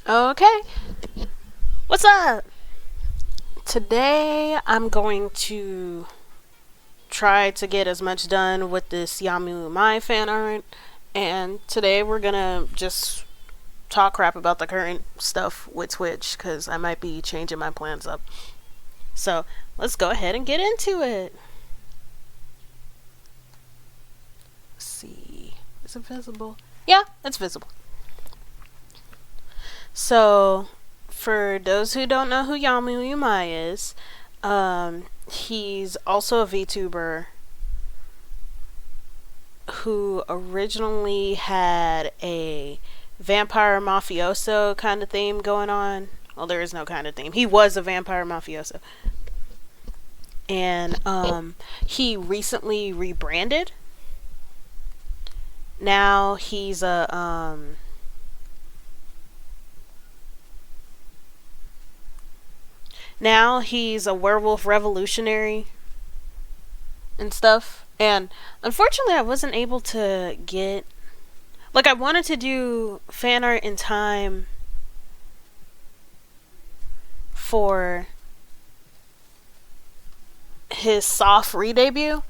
Okay, what's up? Today I'm going to try to get as much done with this Yamu Mai fan art, and today we're gonna just talk crap about the current stuff with Twitch because I might be changing my plans up. So let's go ahead and get into it. Let's see, is it visible? Yeah, it's visible. So, for those who don't know who Yamu Yumai is, he's also a VTuber who originally had a vampire mafioso kind of theme going on. Well, there is no kind of theme. He was a vampire mafioso. And he recently rebranded. Now he's a werewolf revolutionary and stuff. And unfortunately, I wasn't able to get. Like, I wanted to do fan art in time for his soft re debut.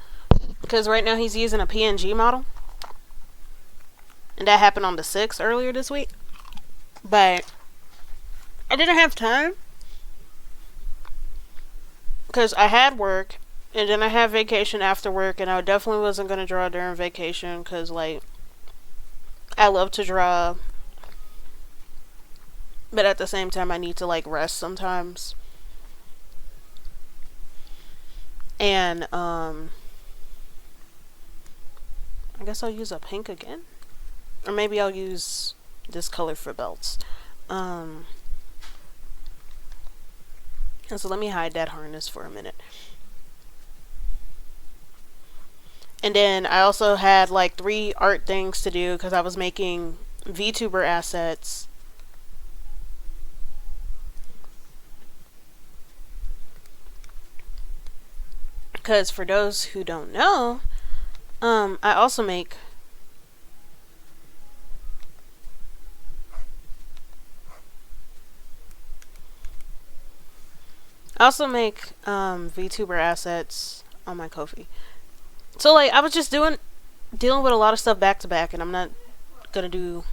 Because right now he's using a PNG model. And that happened on the 6th earlier this week. But I didn't have time. Because I had work, and then I had vacation after work, and I definitely wasn't going to draw during vacation, because, like, I love to draw, but at the same time, I need to, like, rest sometimes. And, I guess I'll use a pink again. Or maybe I'll use this color for belts. And so let me hide that harness for a minute. And then I also had like 3 art things to do because I was making VTuber assets. Because for those who don't know, I also make VTuber assets on my Ko-fi. So like I was just dealing with a lot of stuff back to back, and I'm not gonna do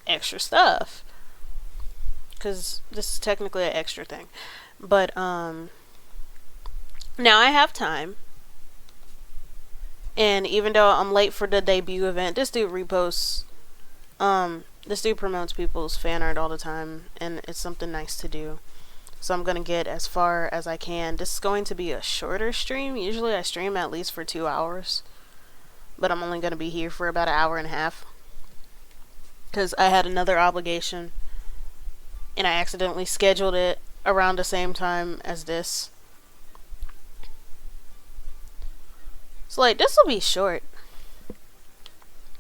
extra stuff because this is technically an extra thing. But now I have time, and even though I'm late for the debut event, this dude reposts. This dude promotes people's fan art all the time, and it's something nice to do. So I'm going to get as far as I can. This is going to be a shorter stream. Usually I stream at least for 2 hours. But I'm only going to be here for about an hour and a half. Because I had another obligation. And I accidentally scheduled it around the same time as this. So like, this will be short.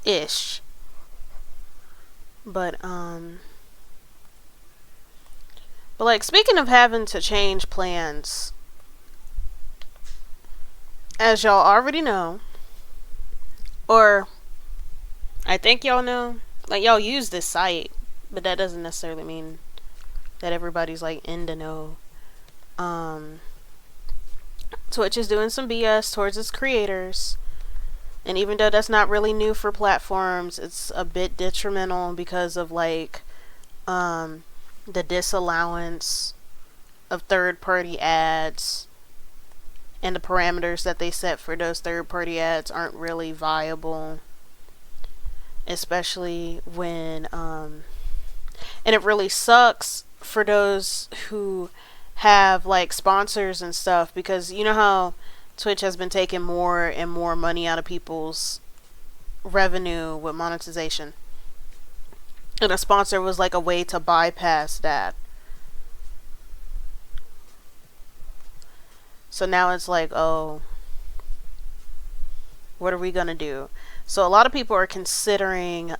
Ish. But like, speaking of having to change plans, as y'all already know, or I think y'all know, like, y'all use this site, but that doesn't necessarily mean that everybody's, like, in the know. Twitch is doing some BS towards its creators, and even though that's not really new for platforms, it's a bit detrimental because of, like, the disallowance of third-party ads, and the parameters that they set for those third-party ads aren't really viable, especially when and it really sucks for those who have like sponsors and stuff, because you know how Twitch has been taking more and more money out of people's revenue with monetization. And a sponsor was like a way to bypass that. So now it's like, oh, what are we gonna do? So a lot of people are considering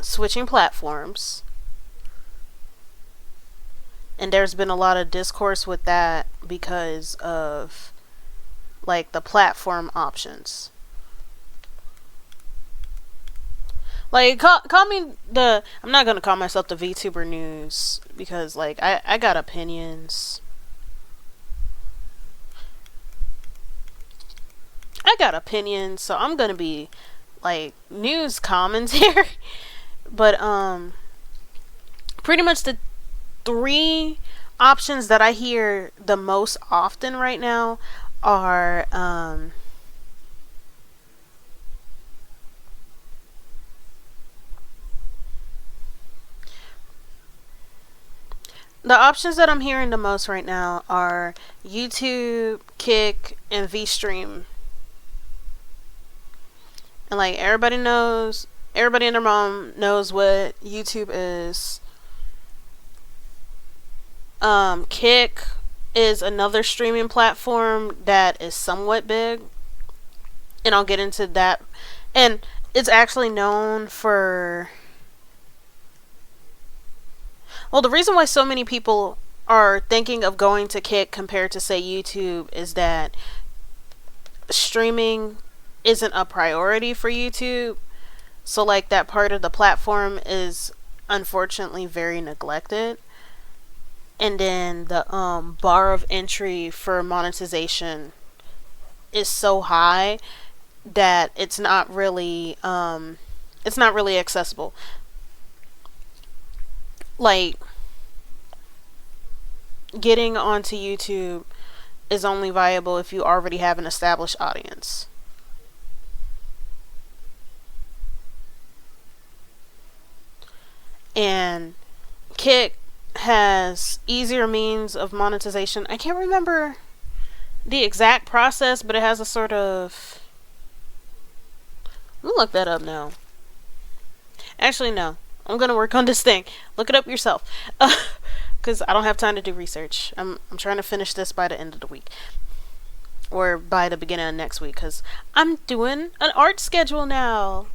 switching platforms. And there's been a lot of discourse with that because of like the platform options. Like, call me the. I'm not gonna call myself the VTuber news because, like, I got opinions. I got opinions, so I'm gonna be like news commentary. But pretty much the three options that I hear the most often right now are the options that I'm hearing the most right now are YouTube, Kick, and VStream. And like everybody knows, everybody and their mom knows what YouTube is. Kick is another streaming platform that is somewhat big, and I'll get into that. And it's actually known for. Well, the reason why so many people are thinking of going to Kick compared to, say, YouTube is that streaming isn't a priority for YouTube. So, like, that part of the platform is unfortunately very neglected. And then the bar of entry for monetization is so high that it's not really accessible. Like, getting onto YouTube is only viable if you already have an established audience. And Kick has easier means of monetization. I can't remember the exact process, but it has a sort of. Let me look that up now. Actually, no. I'm gonna work on this thing. Look it up yourself. Because I don't have time to do research. I'm trying to finish this by the end of the week. Or by the beginning of next week. Because I'm doing an art schedule now.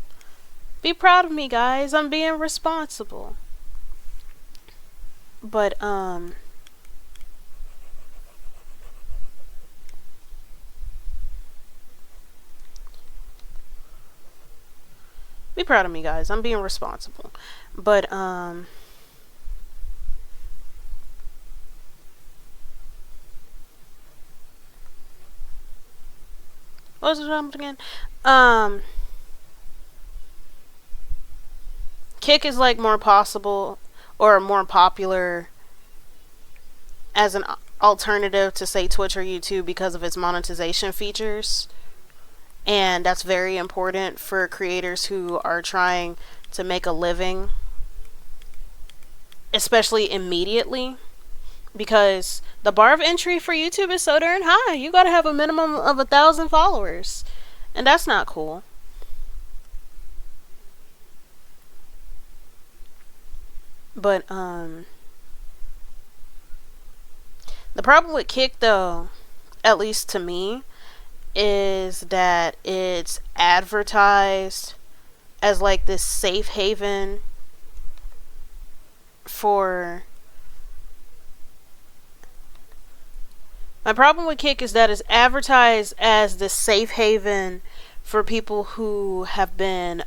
Be proud of me, guys. I'm being responsible. But, be proud of me, guys. I'm being responsible. But, what was the jump again? Kick is like more possible or more popular as an alternative to, say, Twitch or YouTube because of its monetization features. And that's very important for creators who are trying to make a living, especially immediately, because the bar of entry for YouTube is so darn high. You gotta have a minimum of 1,000 followers, and that's not cool. But the problem with Kick, though, at least to me, is that it's advertised as like this safe haven for. My problem with Kick is that it's advertised as this safe haven for people who have been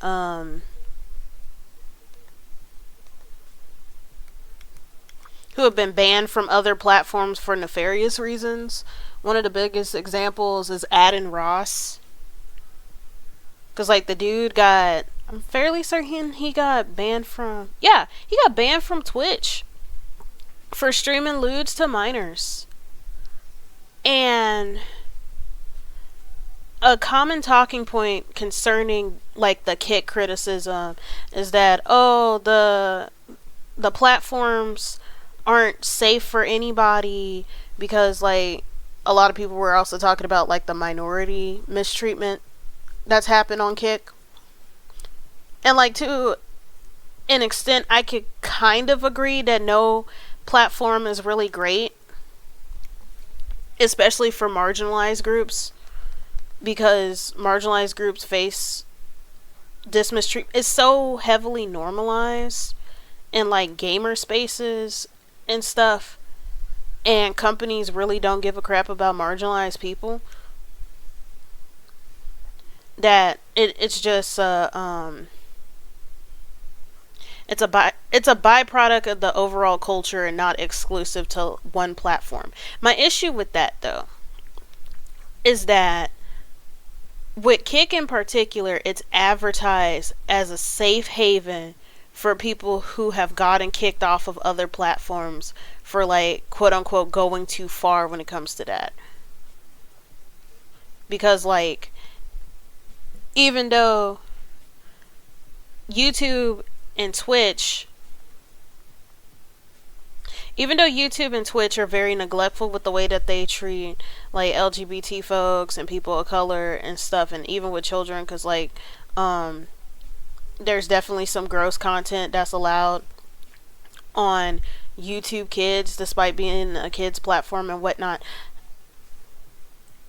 banned from other platforms for nefarious reasons. One of the biggest examples is Adin Ross. Because, like, the dude got. I'm fairly certain he got banned from. Yeah, he got banned from Twitch for streaming lewds to minors. And a common talking point concerning, like, the Kick criticism is that, oh, the platforms aren't safe for anybody because, like, a lot of people were also talking about, like, the minority mistreatment that's happened on Kick. And, like, to an extent, I could kind of agree that no platform is really great, especially for marginalized groups, because marginalized groups face this mistreatment. It's so heavily normalized in, like, gamer spaces and stuff, and companies really don't give a crap about marginalized people, that it's just it's a byproduct of the overall culture and not exclusive to one platform. My issue with that though is that with Kick in particular, it's advertised as a safe haven for people who have gotten kicked off of other platforms for like quote unquote going too far when it comes to that. Because like even though YouTube and Twitch are very neglectful with the way that they treat like LGBT folks and people of color and stuff, and even with children, because like there's definitely some gross content that's allowed on YouTube Kids despite being a kids platform and whatnot.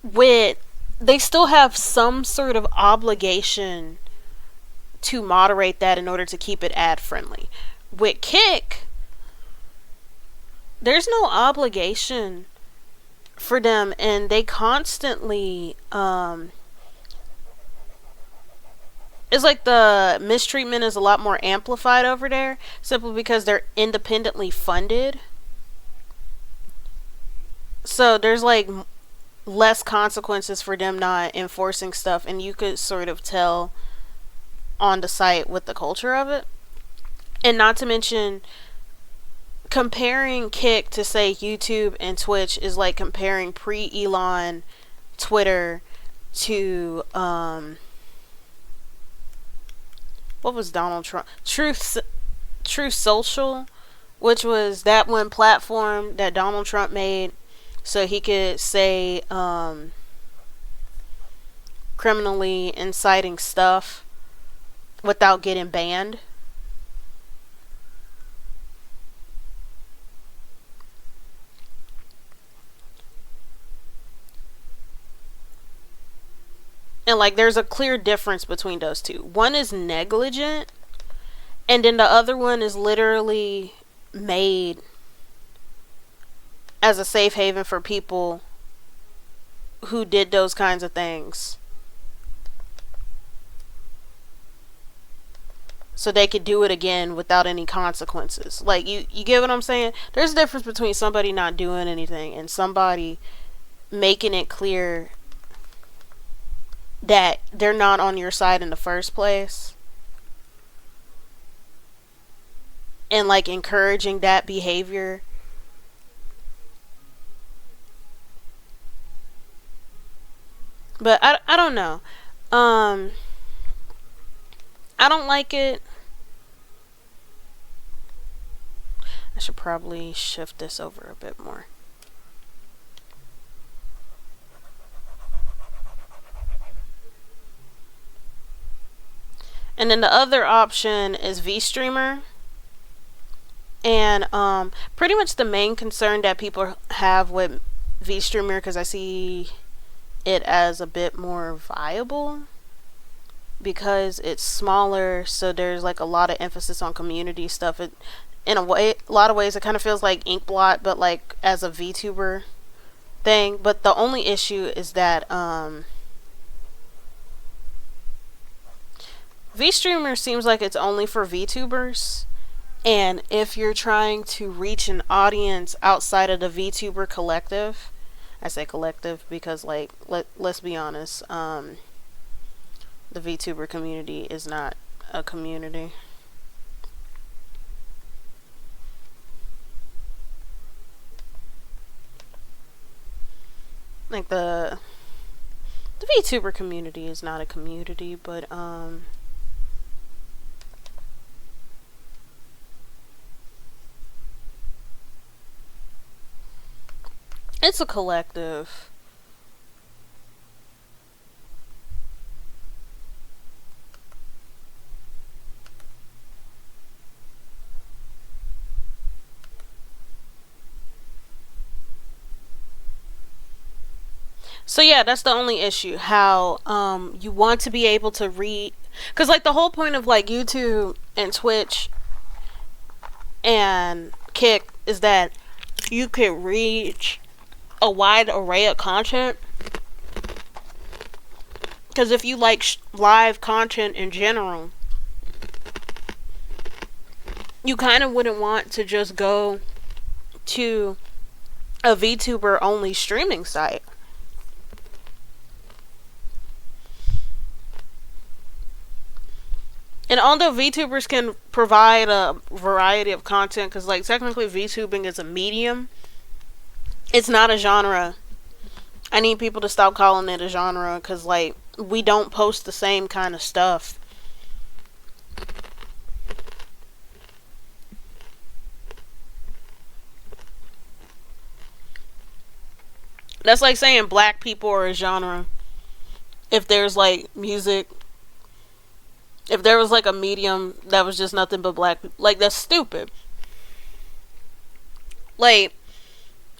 They still have some sort of obligation to moderate that in order to keep it ad friendly. With Kick, there's no obligation for them, and they constantly it's like the mistreatment is a lot more amplified over there simply because they're independently funded, so there's like less consequences for them not enforcing stuff, and you could sort of tell on the site with the culture of it. And not to mention, comparing Kick to say YouTube and Twitch is like comparing pre-Elon Twitter to what was Donald Trump? Truth Social, which was that one platform that Donald Trump made so he could say criminally inciting stuff without getting banned. And like there's a clear difference between those two. One is negligent, and then the other one is literally made as a safe haven for people who did those kinds of things, so they could do it again without any consequences. Like you get what I'm saying? There's a difference between somebody not doing anything and somebody making it clear that they're not on your side in the first place, and like encouraging that behavior. But I don't know. I don't like it. I should probably shift this over a bit more. And then the other option is VStreamer. And pretty much the main concern that people have with VStreamer, because I see it as a bit more viable because it's smaller, so there's like a lot of emphasis on community stuff. It, in a way, a lot of ways, it kind of feels like Inkblot, but like as a VTuber thing. But the only issue is that VStreamer seems like it's only for VTubers, and if you're trying to reach an audience outside of the VTuber collective, I say collective because like let's be honest, the VTuber community is not a community. Like the VTuber community is not a community, but it's a collective. So yeah, that's the only issue. How you want to be able to read, because like the whole point of like YouTube and Twitch and Kick is that you could reach a wide array of content. Because if you like live content in general, you kind of wouldn't want to just go to a VTuber only streaming site. And although VTubers can provide a variety of content, because like technically VTubing is a medium, it's not a genre. I need people to stop calling it a genre, because like we don't post the same kind of stuff. That's like saying black people are a genre. If there's like music, if there was like a medium that was just nothing but black, like that's stupid. Like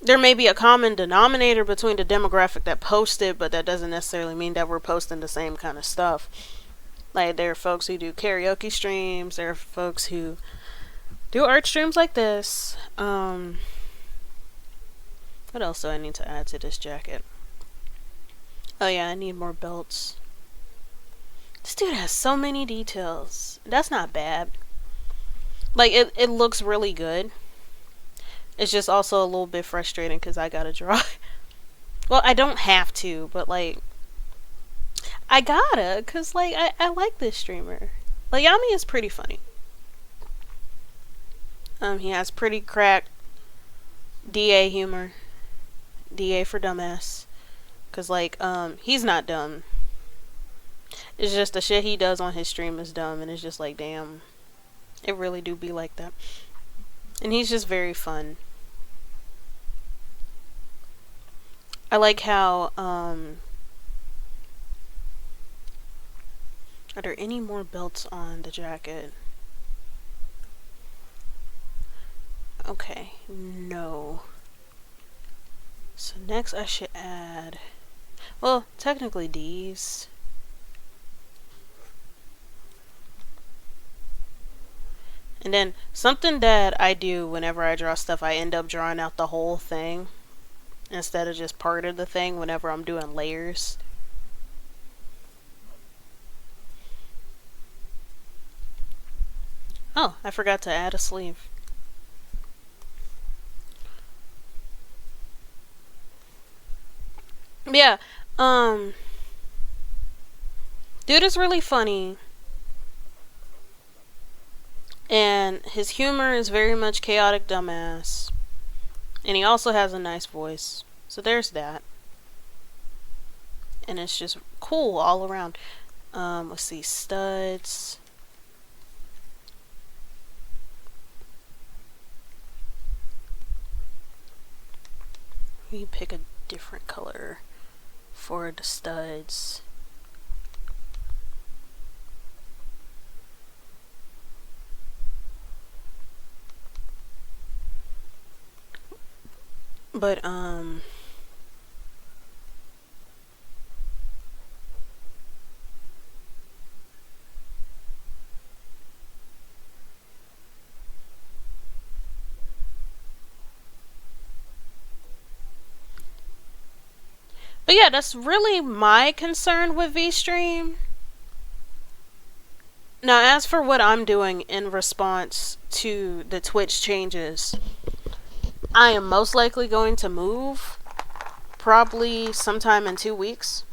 there may be a common denominator between the demographic that posted, but that doesn't necessarily mean that we're posting the same kind of stuff. Like there are folks who do karaoke streams, there are folks who do art streams like this. What else do I need to add to this jacket? Oh yeah, I need more belts. This dude has so many details. That's not bad. Like, it looks really good. It's just also a little bit frustrating because I gotta draw. Well, I don't have to, but like, I gotta, because like, I like this streamer. Like, Yami is pretty funny. He has pretty cracked DA humor. DA for dumbass. Because like, he's not dumb. It's just the shit he does on his stream is dumb, and it's just like, damn, it really do be like that. And he's just very fun. I like how, are there any more belts on the jacket? Okay, no. So next I should add, well, technically these. And then something that I do whenever I draw stuff, I end up drawing out the whole thing instead of just part of the thing whenever I'm doing layers. Oh, I forgot to add a sleeve. Yeah, dude is really funny. And his humor is very much chaotic dumbass. And he also has a nice voice. So there's that. And it's just cool all around. Let's see, studs. Let me pick a different color for the studs. But yeah, that's really my concern with VStream. Now, as for what I'm doing in response to the Twitch changes, I am most likely going to move probably sometime in 2 weeks.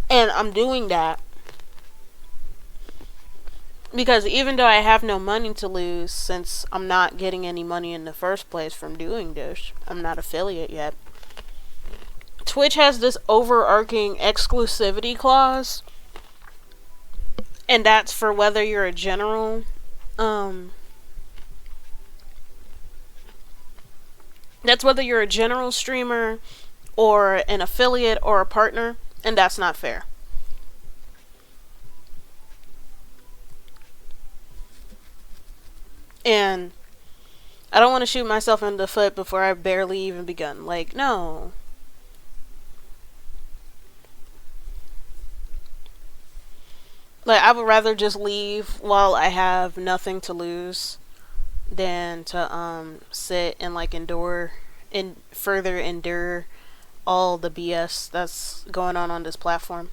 And I'm doing that because even though I have no money to lose, since I'm not getting any money in the first place from doing this, I'm not affiliate yet, Twitch has this overarching exclusivity clause, and that's for whether you're a general that's whether you're a general streamer or an affiliate or a partner, and that's not fair. And I don't want to shoot myself in the foot before I've barely even begun. Like, no. Like, I would rather just leave while I have nothing to lose than to sit and like endure and further endure all the BS that's going on this platform.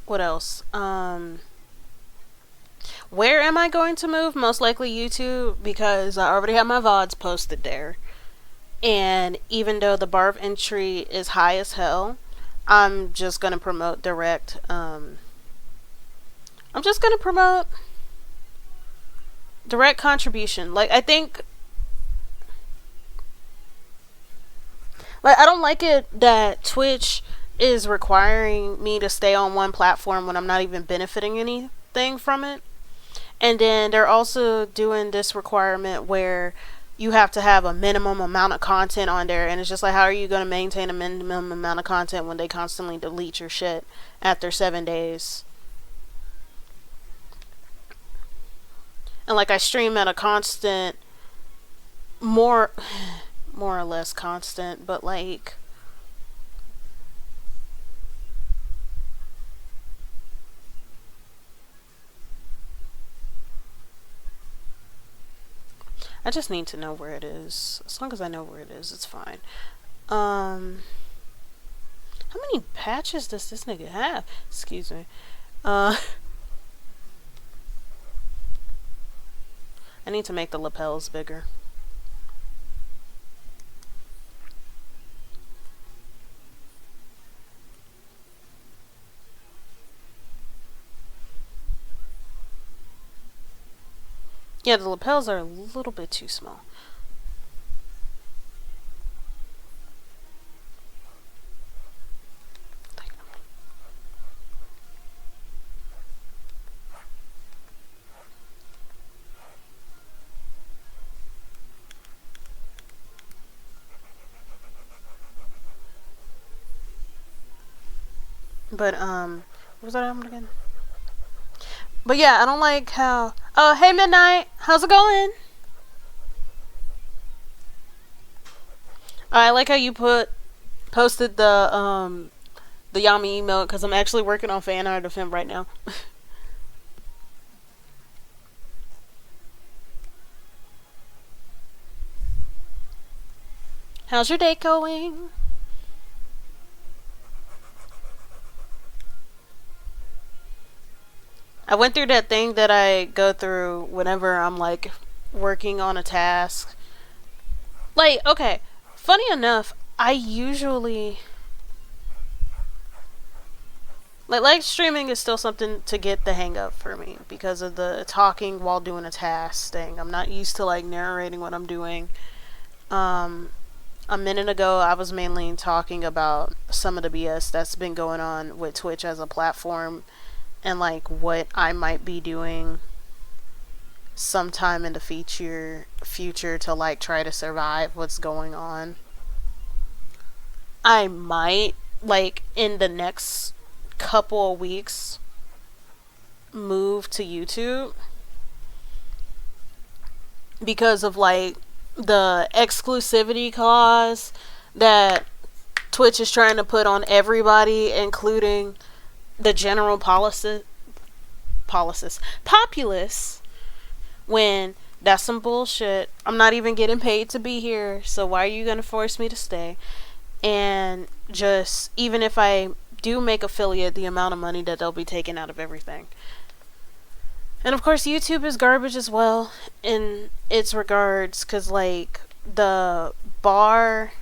What else? Where am I going to move? Most likely YouTube, because I already have my VODs posted there. And even though the bar of entry is high as hell, I'm just gonna promote direct. I'm just gonna promote direct contribution. Like, I think, like, I don't like it that Twitch is requiring me to stay on one platform when I'm not even benefiting anything from it. And then they're also doing this requirement where you have to have a minimum amount of content on there, and it's just like, how are you going to maintain a minimum amount of content when they constantly delete your shit after 7 days? And like, I stream at a constant, more or less constant, but like, I just need to know where it is. As long as I know where it is, it's fine. How many patches does this nigga have? Excuse me. I need to make the lapels bigger. Yeah, the lapels are a little bit too small. But, what was that album again? But yeah, I don't like how... Oh, hey Midnight! How's it going? I like how you posted the Yami emote, because I'm actually working on fan art of him right now. How's your day going? I went through that thing that I go through whenever I'm like working on a task. Like, okay, funny enough, I usually like streaming is still something to get the hang of for me because of the talking while doing a task thing. I'm not used to like narrating what I'm doing. A minute ago I was mainly talking about some of the BS that's been going on with Twitch as a platform, and like what I might be doing sometime in the future to like try to survive what's going on. I might, like, in the next couple of weeks, move to YouTube because of like the exclusivity clause that Twitch is trying to put on everybody, including the general populace, when that's some bullshit. I'm not even getting paid to be here, so why are you gonna force me to stay? And just, even if I do make affiliate, the amount of money that they'll be taking out of everything. And of course YouTube is garbage as well in its regards, because like the bar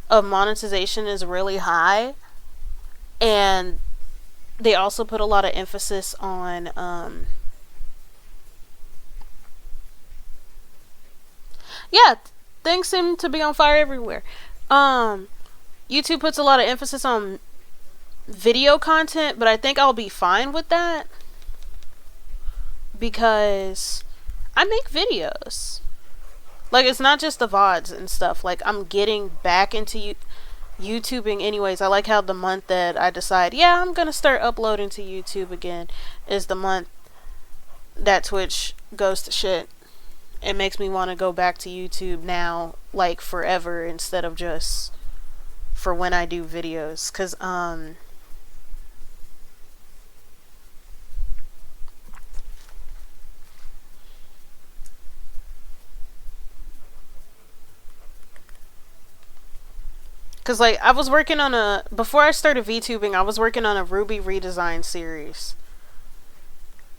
of monetization is really high, and they also put a lot of emphasis on yeah, things seem to be on fire everywhere. YouTube puts a lot of emphasis on video content, but I think I'll be fine with that because I make videos. Like, it's not just the VODs and stuff. Like, I'm getting back into YouTubing anyways. I like how the month that I decide, yeah, I'm gonna start uploading to YouTube again, is the month that Twitch goes to shit. it makes me want to go back to YouTube now, like forever, instead of just for when I do videos. Cause like I was working on before I started VTubing, I was working on a Ruby redesign series.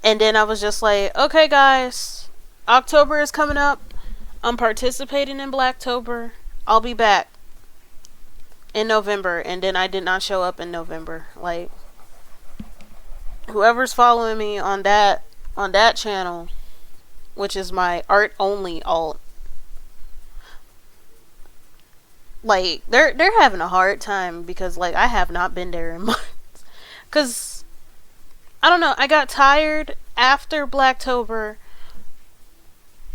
And then I was just like, okay guys, October is coming up. I'm participating in Blacktober. I'll be back in November. And then I did not show up in November. Like, whoever's following me on that channel, which is my art only alt, like they're having a hard time because like I have not been there in months. Cause I don't know, I got tired after Blacktober,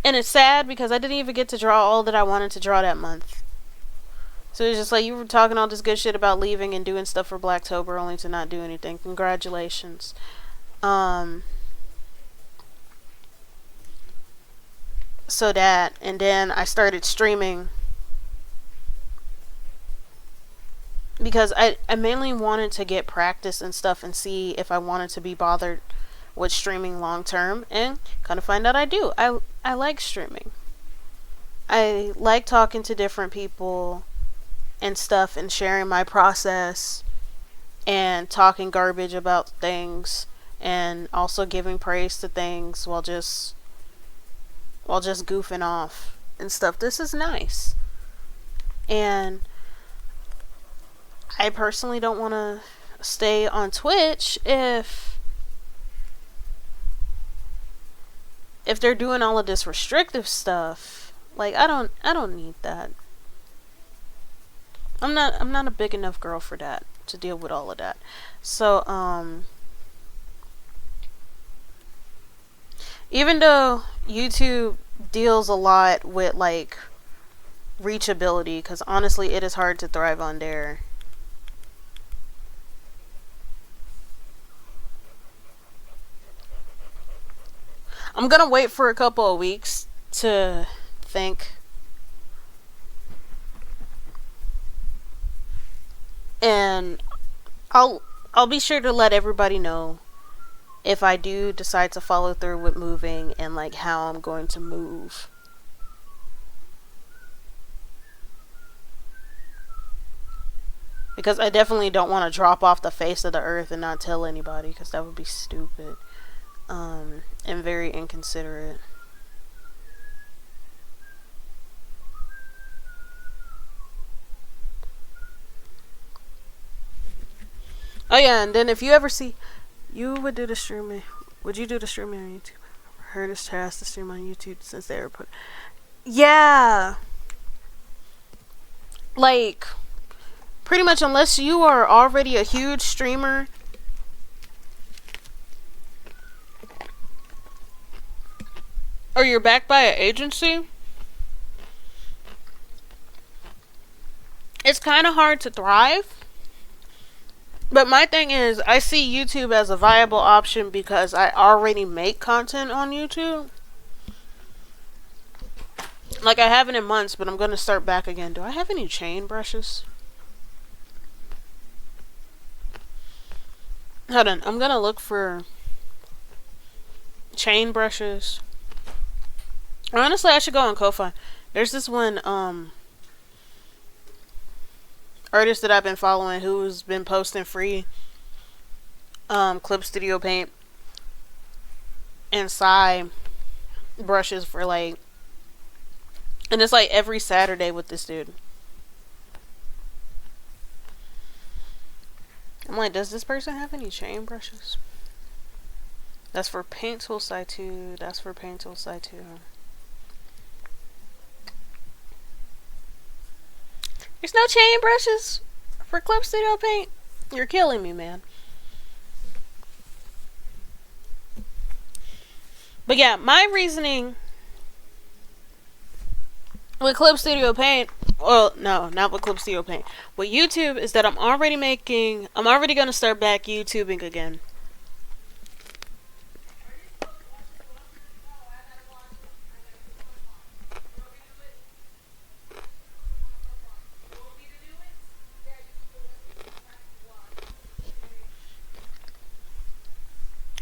and it's sad because I didn't even get to draw all that I wanted to draw that month. So it's just like, you were talking all this good shit about leaving and doing stuff for Blacktober only to not do anything. Congratulations. So that, and then I started streaming because I mainly wanted to get practice and stuff and see if I wanted to be bothered with streaming long term, and kind of find out I do. I like streaming. I like talking to different people and stuff and sharing my process and talking garbage about things and also giving praise to things while just goofing off and stuff. This is nice. And I personally don't want to stay on Twitch if they're doing all of this restrictive stuff. Like, I don't need that. I'm not a big enough girl for that, to deal with all of that. So even though YouTube deals a lot with like reachability, because honestly it is hard to thrive on there. I'm gonna wait for a couple of weeks to think. And I'll be sure to let everybody know if I do decide to follow through with moving and like how I'm going to move. Because I definitely don't want to drop off the face of the earth and not tell anybody, because that would be stupid. And very inconsiderate. Oh yeah, and then if you ever see, you would do the streaming. Would you do the streaming on YouTube? I heard it's tasked to stream on YouTube since they were put. Yeah. Like, pretty much unless you are already a huge streamer or you're backed by an agency, it's kind of hard to thrive. But my thing is, I see YouTube as a viable option because I already make content on YouTube. Like, I haven't in months, but I'm going to start back again. Do I have any chain brushes? Hold on, I'm going to look for chain brushes. Honestly, I should go on Ko-Fi. There's this one, artist that I've been following who's been posting free Clip Studio Paint and Psy brushes for like, and it's like every Saturday with this dude. I'm like, does this person have any chain brushes? That's for Paint Tool Psy 2. That's for Paint Tool Psy 2. There's no chain brushes for Clip Studio Paint? You're killing me, man. But yeah, my reasoning with Clip Studio Paint, well, no, not with Clip Studio Paint, with YouTube, is that I'm already going to start back YouTubing again.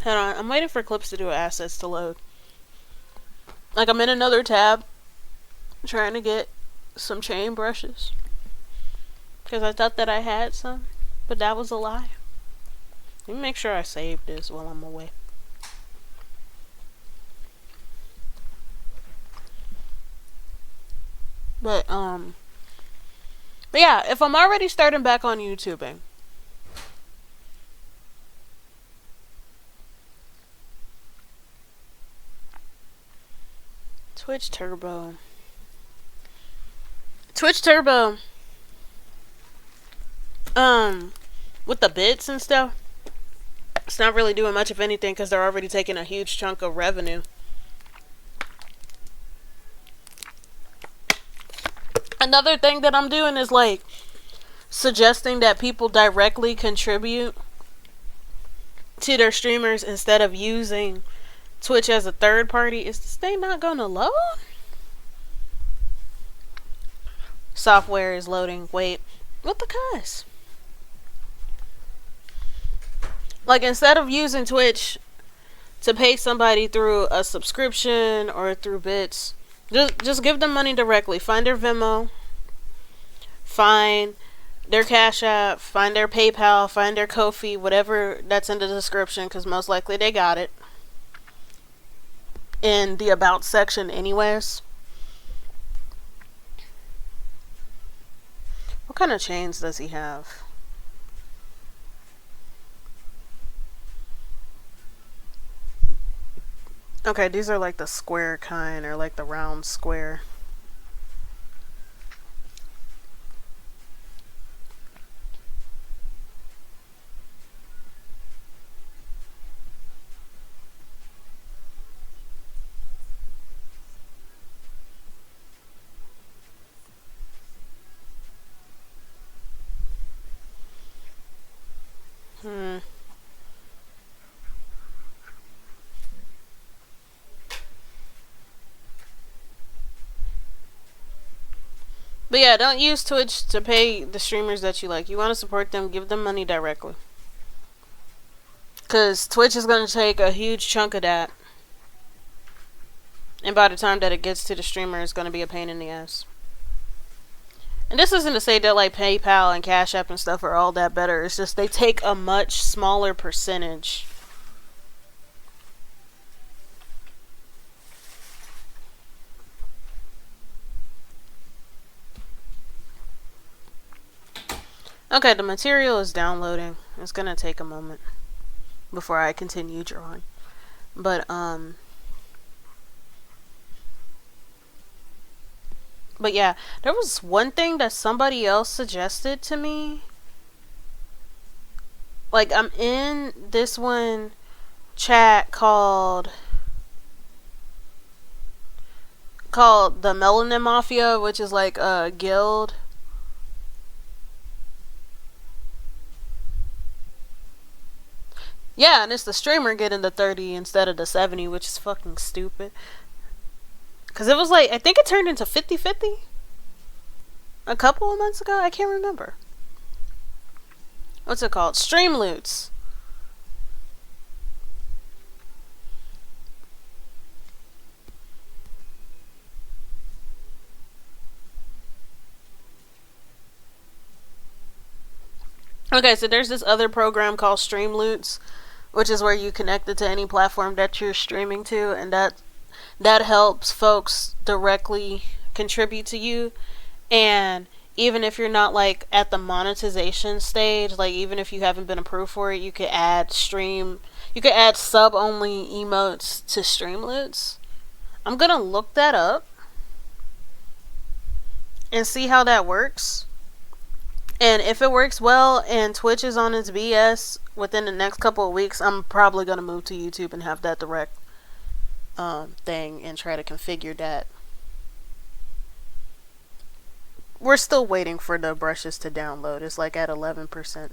Hold on, I'm waiting for Clips to do assets to load. Like, I'm in another tab trying to get some chain brushes because I thought that I had some, but that was a lie. Let me make sure I save this while I'm away. But yeah, if I'm already starting back on YouTubing, Twitch Turbo, with the bits and stuff, it's not really doing much of anything because they're already taking a huge chunk of revenue. Another thing that I'm doing is like suggesting that people directly contribute to their streamers instead of using Twitch as a third party. Is this thing not gonna load? Software is loading. Wait, what the cuss? Like, instead of using Twitch to pay somebody through a subscription or through bits, just give them money directly. Find their Venmo, find their Cash App, find their PayPal, find their Ko-fi, whatever that's in the description, because most likely they got it in the About section anyways. What kind of chains does he have? Okay, these are like the square kind, or like the round square. But yeah, don't use Twitch to pay the streamers that you like. You want to support them, give them money directly. Because Twitch is going to take a huge chunk of that. And by the time that it gets to the streamer, it's going to be a pain in the ass. And this isn't to say that like PayPal and Cash App and stuff are all that better. It's just they take a much smaller percentage. Okay, the material is downloading. It's gonna take a moment before I continue drawing. But yeah, there was one thing that somebody else suggested to me. Like, I'm in this one chat called the Melanin Mafia, which is like a guild. Yeah, and it's the streamer getting the 30 instead of the 70, which is fucking stupid. Because it was like, I think it turned into 50-50 a couple of months ago. I can't remember. What's it called? Stream loots. Okay, so there's this other program called Stream Loots, which is where you connect it to any platform that you're streaming to, and that helps folks directly contribute to you. And even if you're not like at the monetization stage, like even if you haven't been approved for it, you could add sub only emotes to Stream Loots. I'm gonna look that up and see how that works. And if it works well and Twitch is on its BS within the next couple of weeks, I'm probably going to move to YouTube and have that direct thing and try to configure that. We're still waiting for the brushes to download. It's like at 11%.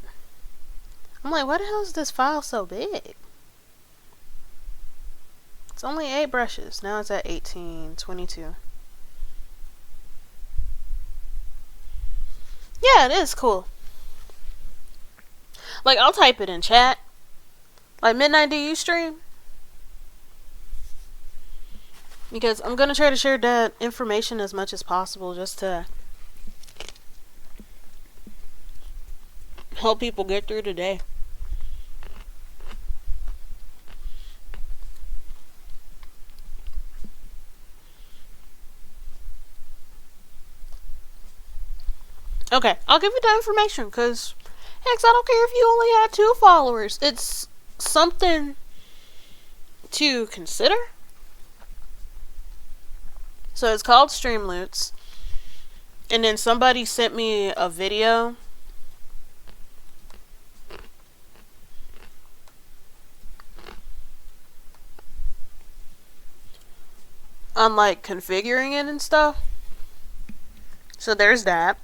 I'm like, why the hell is this file so big? It's only 8 brushes. Now it's at 18, 22. Yeah, it is cool. Like, I'll type it in chat. Like, midnight, do you stream? Because I'm gonna try to share that information as much as possible just to help people get through the day. Okay, I'll give you that information, because, heck, I don't care if you only had 2 followers. It's something to consider. So it's called Streamloots. And then somebody sent me a video on, like, configuring it and stuff. So there's that.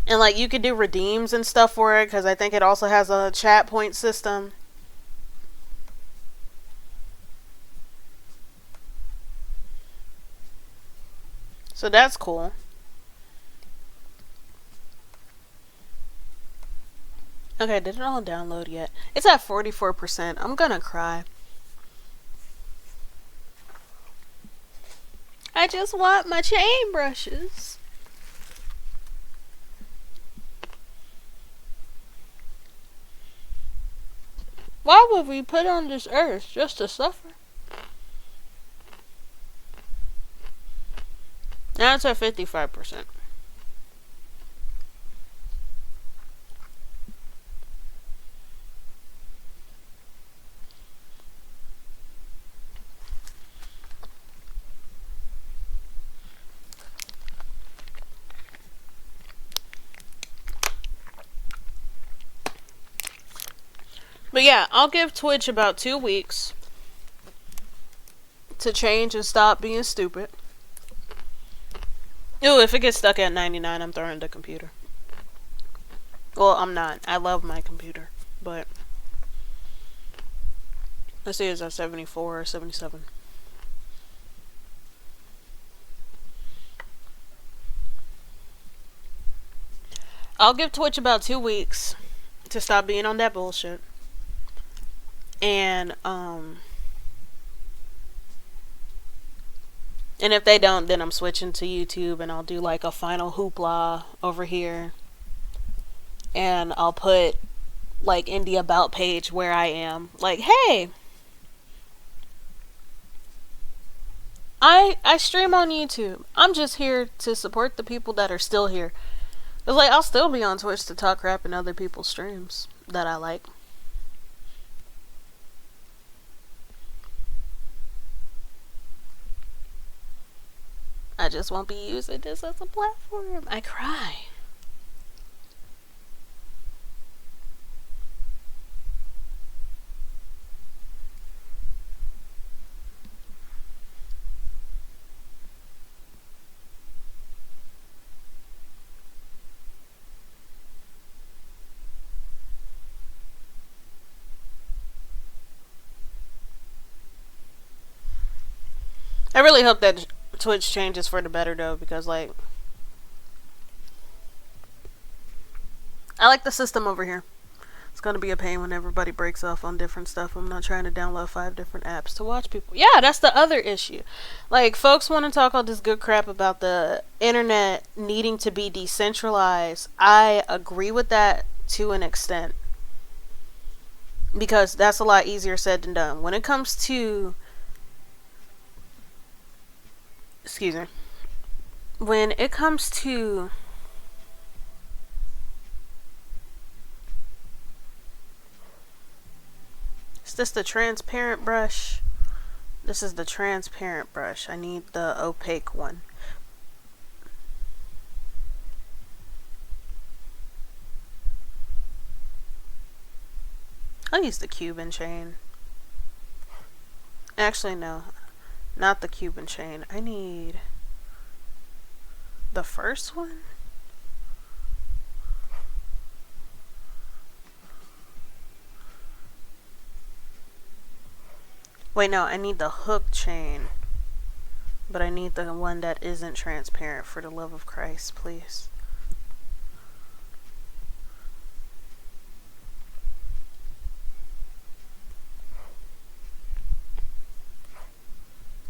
And, like, you could do redeems and stuff for it, because I think it also has a chat point system. So that's cool. Okay, did it all download yet? It's at 44%. I'm gonna cry. I just want my chain brushes. Why would we put on this earth just to suffer? Now it's at 55%. But yeah, I'll give Twitch about 2 weeks to change and stop being stupid. Ooh, if it gets stuck at 99, I'm throwing the computer. Well, I'm not. I love my computer. But let's see, it's at 74 or 77. I'll give Twitch about 2 weeks to stop being on that bullshit. And if they don't, then I'm switching to YouTube, and I'll do like a final hoopla over here. And I'll put like in the about page where I am. Like, hey, I stream on YouTube. I'm just here to support the people that are still here. It's like, I'll still be on Twitch to talk crap in other people's streams that I like. I just won't be using this as a platform. I cry. I really hope that Twitch changes for the better, though, because, like, I like the system over here. It's gonna be a pain when everybody breaks off on different stuff. I'm not trying to download 5 different apps to watch people. Yeah, that's the other issue. Like, folks want to talk all this good crap about the internet needing to be decentralized. I agree with that to an extent, because that's a lot easier said than done. When it comes to, excuse me, when it comes to is this the transparent brush? This is the transparent brush. I need the opaque one. I'll use the Cuban chain. Actually, no. Not the Cuban chain. I need the first one? Wait, no, I need the hook chain. But I need the one that isn't transparent, for the love of Christ, please.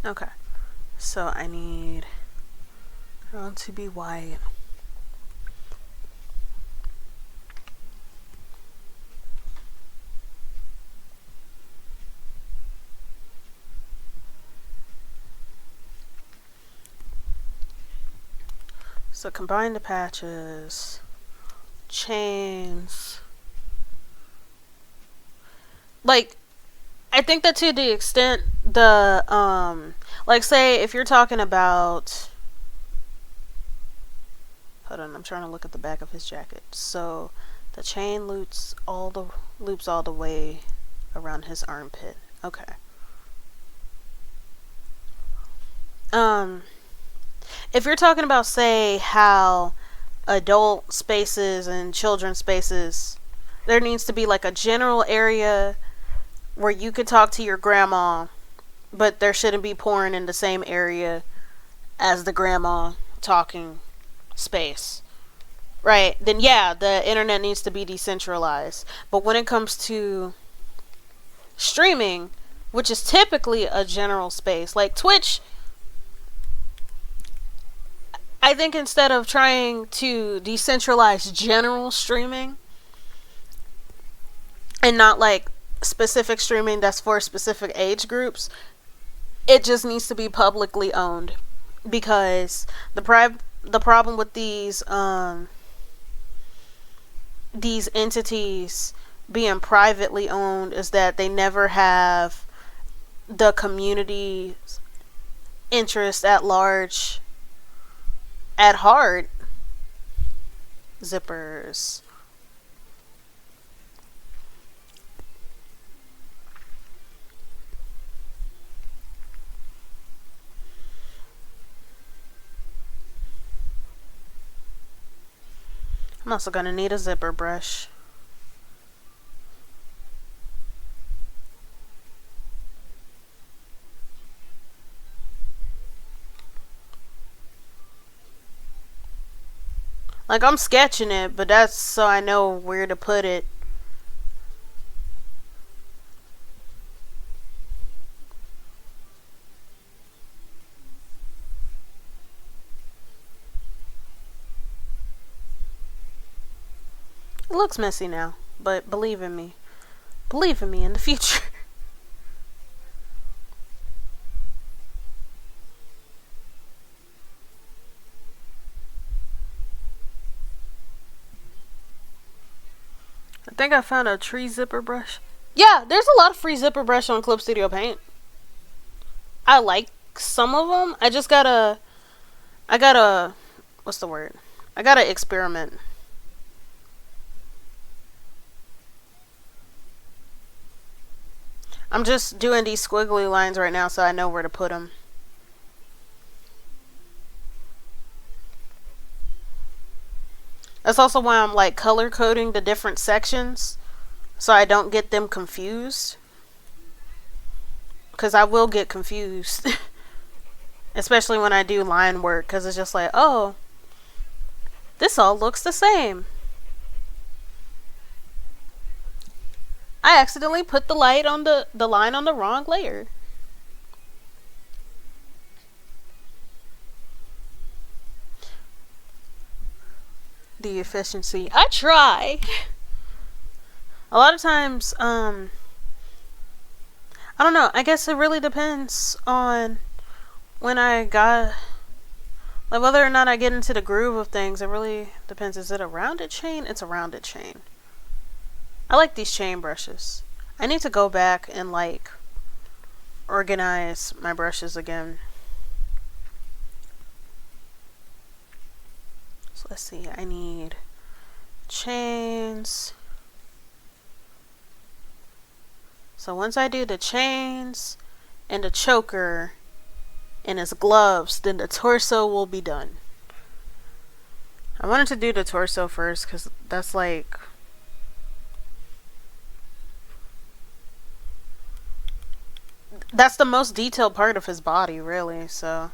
Okay. So I need it to be white. So combine the patches, chains. Like, I think that to the extent the, like, say if you're talking about, hold on, I'm trying to look at the back of his jacket. So the chain loops all the way around his armpit. Okay. If you're talking about, say, how adult spaces and children's spaces, there needs to be like a general area where you could talk to your grandma, but there shouldn't be porn in the same area as the grandma talking space. Right? Then yeah, the internet needs to be decentralized. But when it comes to streaming, which is typically a general space, like Twitch, I think instead of trying to decentralize general streaming and not like specific streaming that's for specific age groups, it just needs to be publicly owned, because the problem with these entities being privately owned is that they never have the community's interest at large at heart. Zippers. I'm also gonna need a zipper brush. Like, I'm sketching it, but that's so I know where to put it. It looks messy now, but believe in me. Believe in me in the future. I think I found a tree zipper brush. Yeah, there's a lot of free zipper brush on Clip Studio Paint. I like some of them. I gotta, what's the word? I gotta experiment. I'm just doing these squiggly lines right now so I know where to put them. That's also why I'm like color coding the different sections so I don't get them confused. Because I will get confused. Especially when I do line work, because it's just like, oh, this all looks the same. I accidentally put the line on the wrong layer. The efficiency. I try. A lot of times, I don't know. I guess it really depends on when I got, like, whether or not I get into the groove of things. It really depends. Is it a rounded chain? It's a rounded chain. I like these chain brushes. I need to go back and like organize my brushes again. So let's see. I need chains. So once I do the chains and the choker and his gloves, then the torso will be done. I wanted to do the torso first because that's like, that's the most detailed part of his body, really, so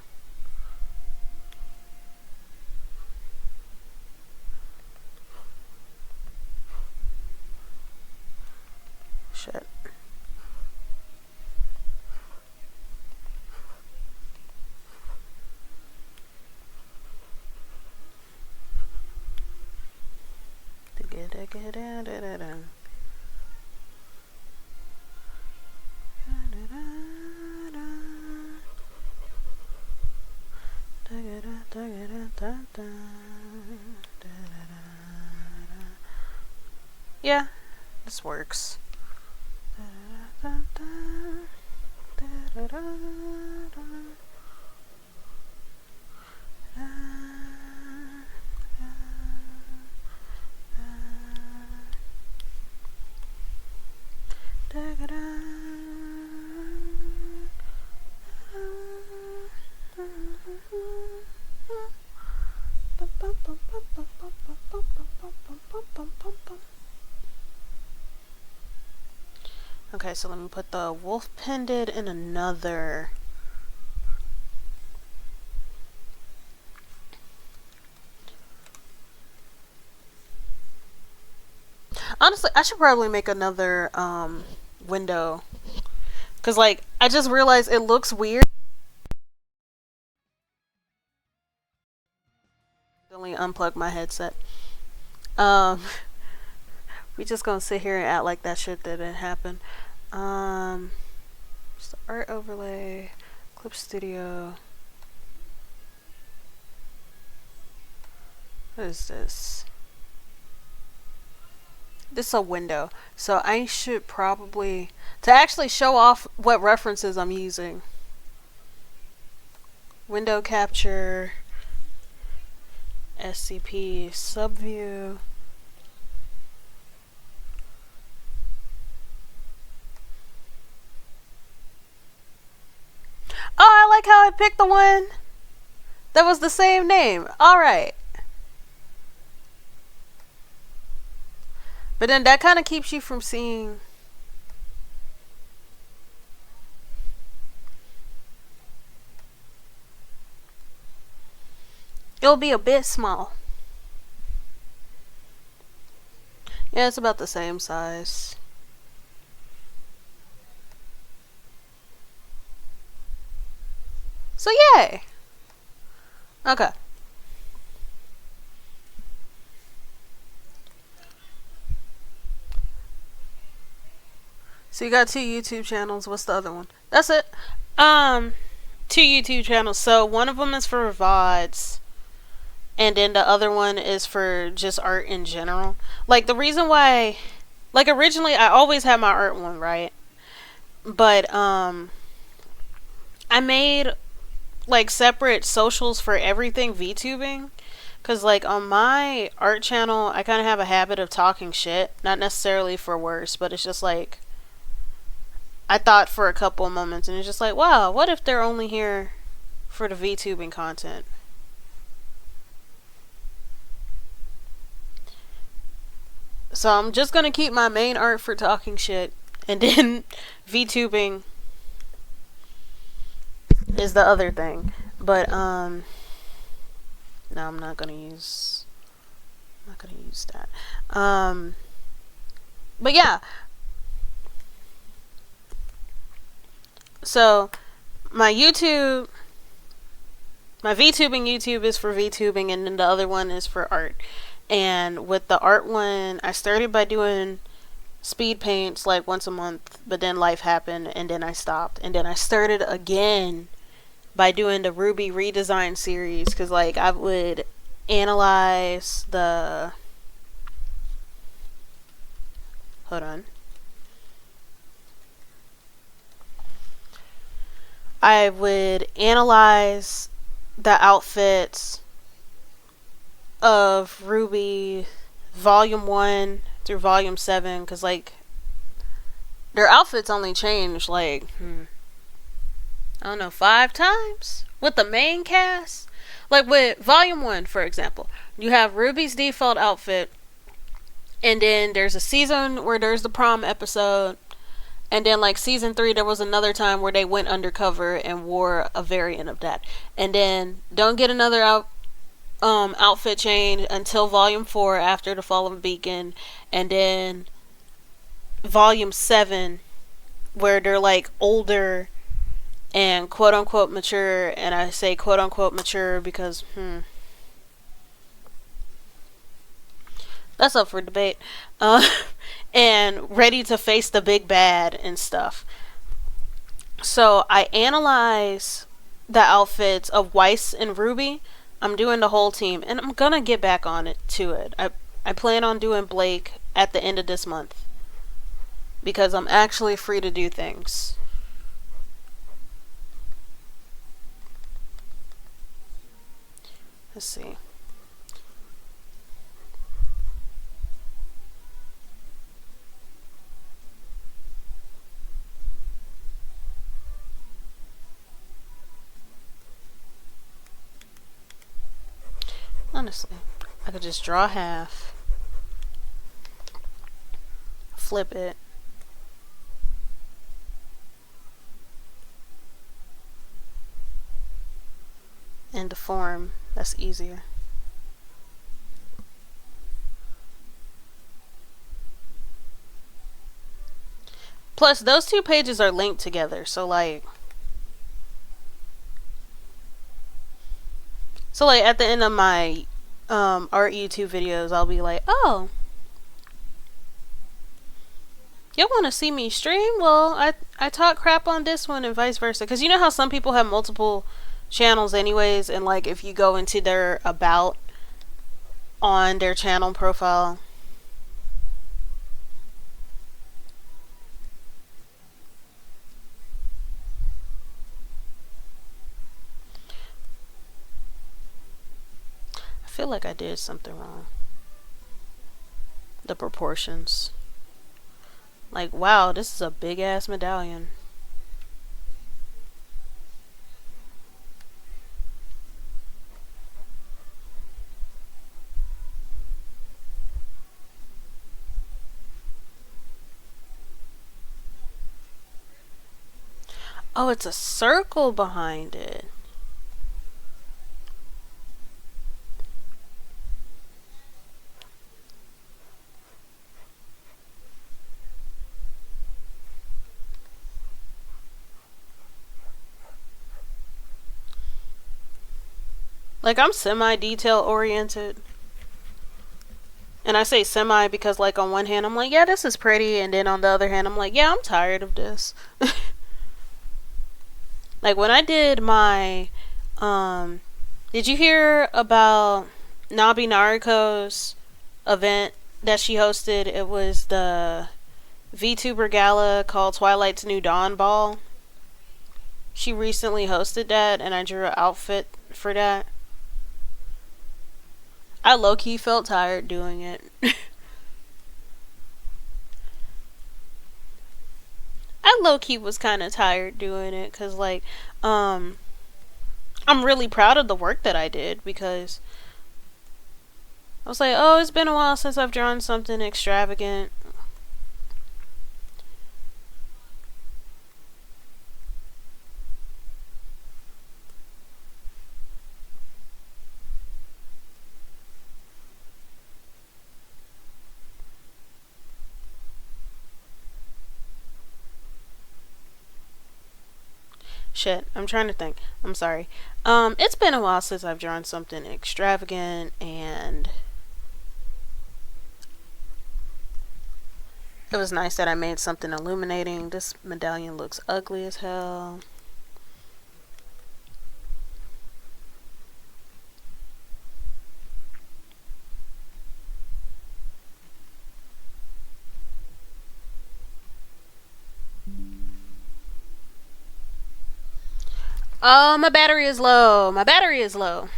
Yeah, this works. Okay, so let me put the wolf pendant in another. Honestly, I should probably make another window, cause like I just realized it looks weird. Only unplug my headset. We just gonna sit here and act like that shit didn't happen. Just the art overlay, Clip Studio. What is this? This is a window, so I should probably, to actually show off what references I'm using. Window capture, SCP subview. Oh, I like how I picked the one that was the same name. Alright. But then that kind of keeps you from seeing. It'll be a bit small. Yeah, it's about the same size. So yay. Okay. So you got 2 YouTube channels. What's the other one? That's it. 2 YouTube channels. So one of them is for VODs, and then the other one is for just art in general. Like the reason why, like originally I always had my art one, right? But I made like separate socials for everything VTubing. Cause like on my art channel, I kind of have a habit of talking shit. Not necessarily for worse, but it's just like, I thought for a couple of moments, and it's just like, wow, what if they're only here for the VTubing content? So I'm just gonna keep my main art for talking shit, and then VTubing is the other thing. But no, I'm not gonna use that. But yeah. So my VTubing YouTube is for VTubing, and then the other one is for art. And with the art one, I started by doing speed paints like once a month, but then life happened and then I stopped. And then I started again by doing the Ruby redesign series, because like I would analyze the, hold on, I would analyze the outfits of Ruby volume 1 through volume 7, because like their outfits only change like I don't know, 5 times with the main cast. Like with volume 1, for example, you have Ruby's default outfit, and then there's a season where there's the prom episode, and then like season 3 there was another time where they went undercover and wore a variant of that. And then don't get another outfit change until volume 4 after the fall of Beacon, and then volume 7 where they're like older and quote unquote mature. And I say quote unquote mature because That's up for debate. Uh, and ready to face the big bad and stuff. So I analyze the outfits of Weiss and Ruby. I'm doing the whole team, and I'm gonna get back on it to it. I plan on doing Blake at the end of this month because I'm actually free to do things. Let's see. Honestly, I could just draw half, flip it, and deform. That's easier. Plus, those two pages are linked together, so like at the end of my art YouTube videos, I'll be like, oh, you want to see me stream? Well, I talk crap on this one and vice versa. Because you know how some people have multiple channels anyways, and like if you go into their about on their channel profile, I feel like I did something wrong. The proportions. Like, wow, this is a big ass medallion. Oh, it's a circle behind it. Like, I'm semi-detail oriented. And I say semi because, like, on one hand, I'm like, yeah, this is pretty. And then on the other hand, I'm like, yeah, I'm tired of this. Like, when I did my, did you hear about Nabi Nariko's event that she hosted? It was the VTuber gala called Twilight's New Dawn Ball. She recently hosted that, and I drew an outfit for that. I low-key felt tired doing it. I low-key was kind of tired doing it because, like, I'm really proud of the work that I did because I was like, oh, it's been a while since I've drawn something extravagant. Shit, I'm trying to think. I'm sorry. It's been a while since I've drawn something extravagant, and it was nice that I made something illuminating. This medallion looks ugly as hell. Oh, my battery is low. My battery is low.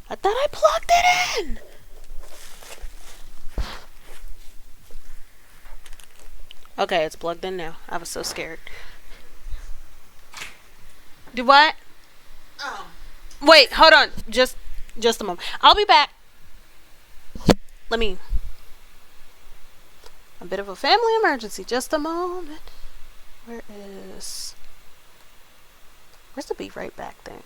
I thought I plugged it in. Okay, it's plugged in now. I was so scared. Do what? Oh. Wait, hold on. Just a moment. I'll be back. Let me. A bit of a family emergency. Just a moment. Where's the be right back thing?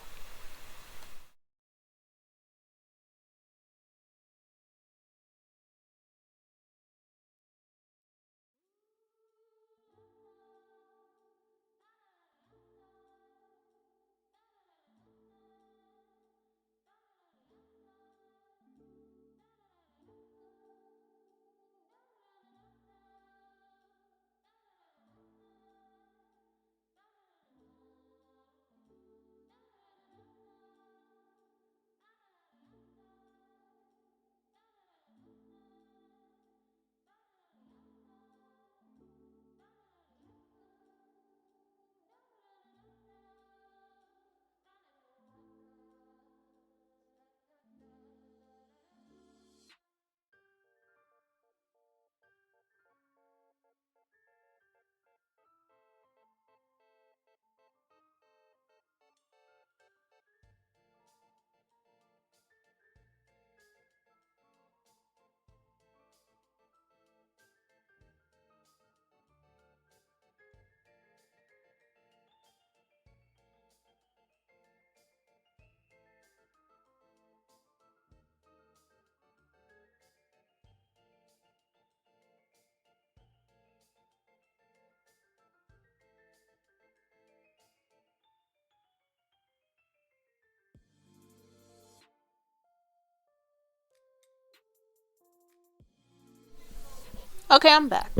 Okay, I'm back.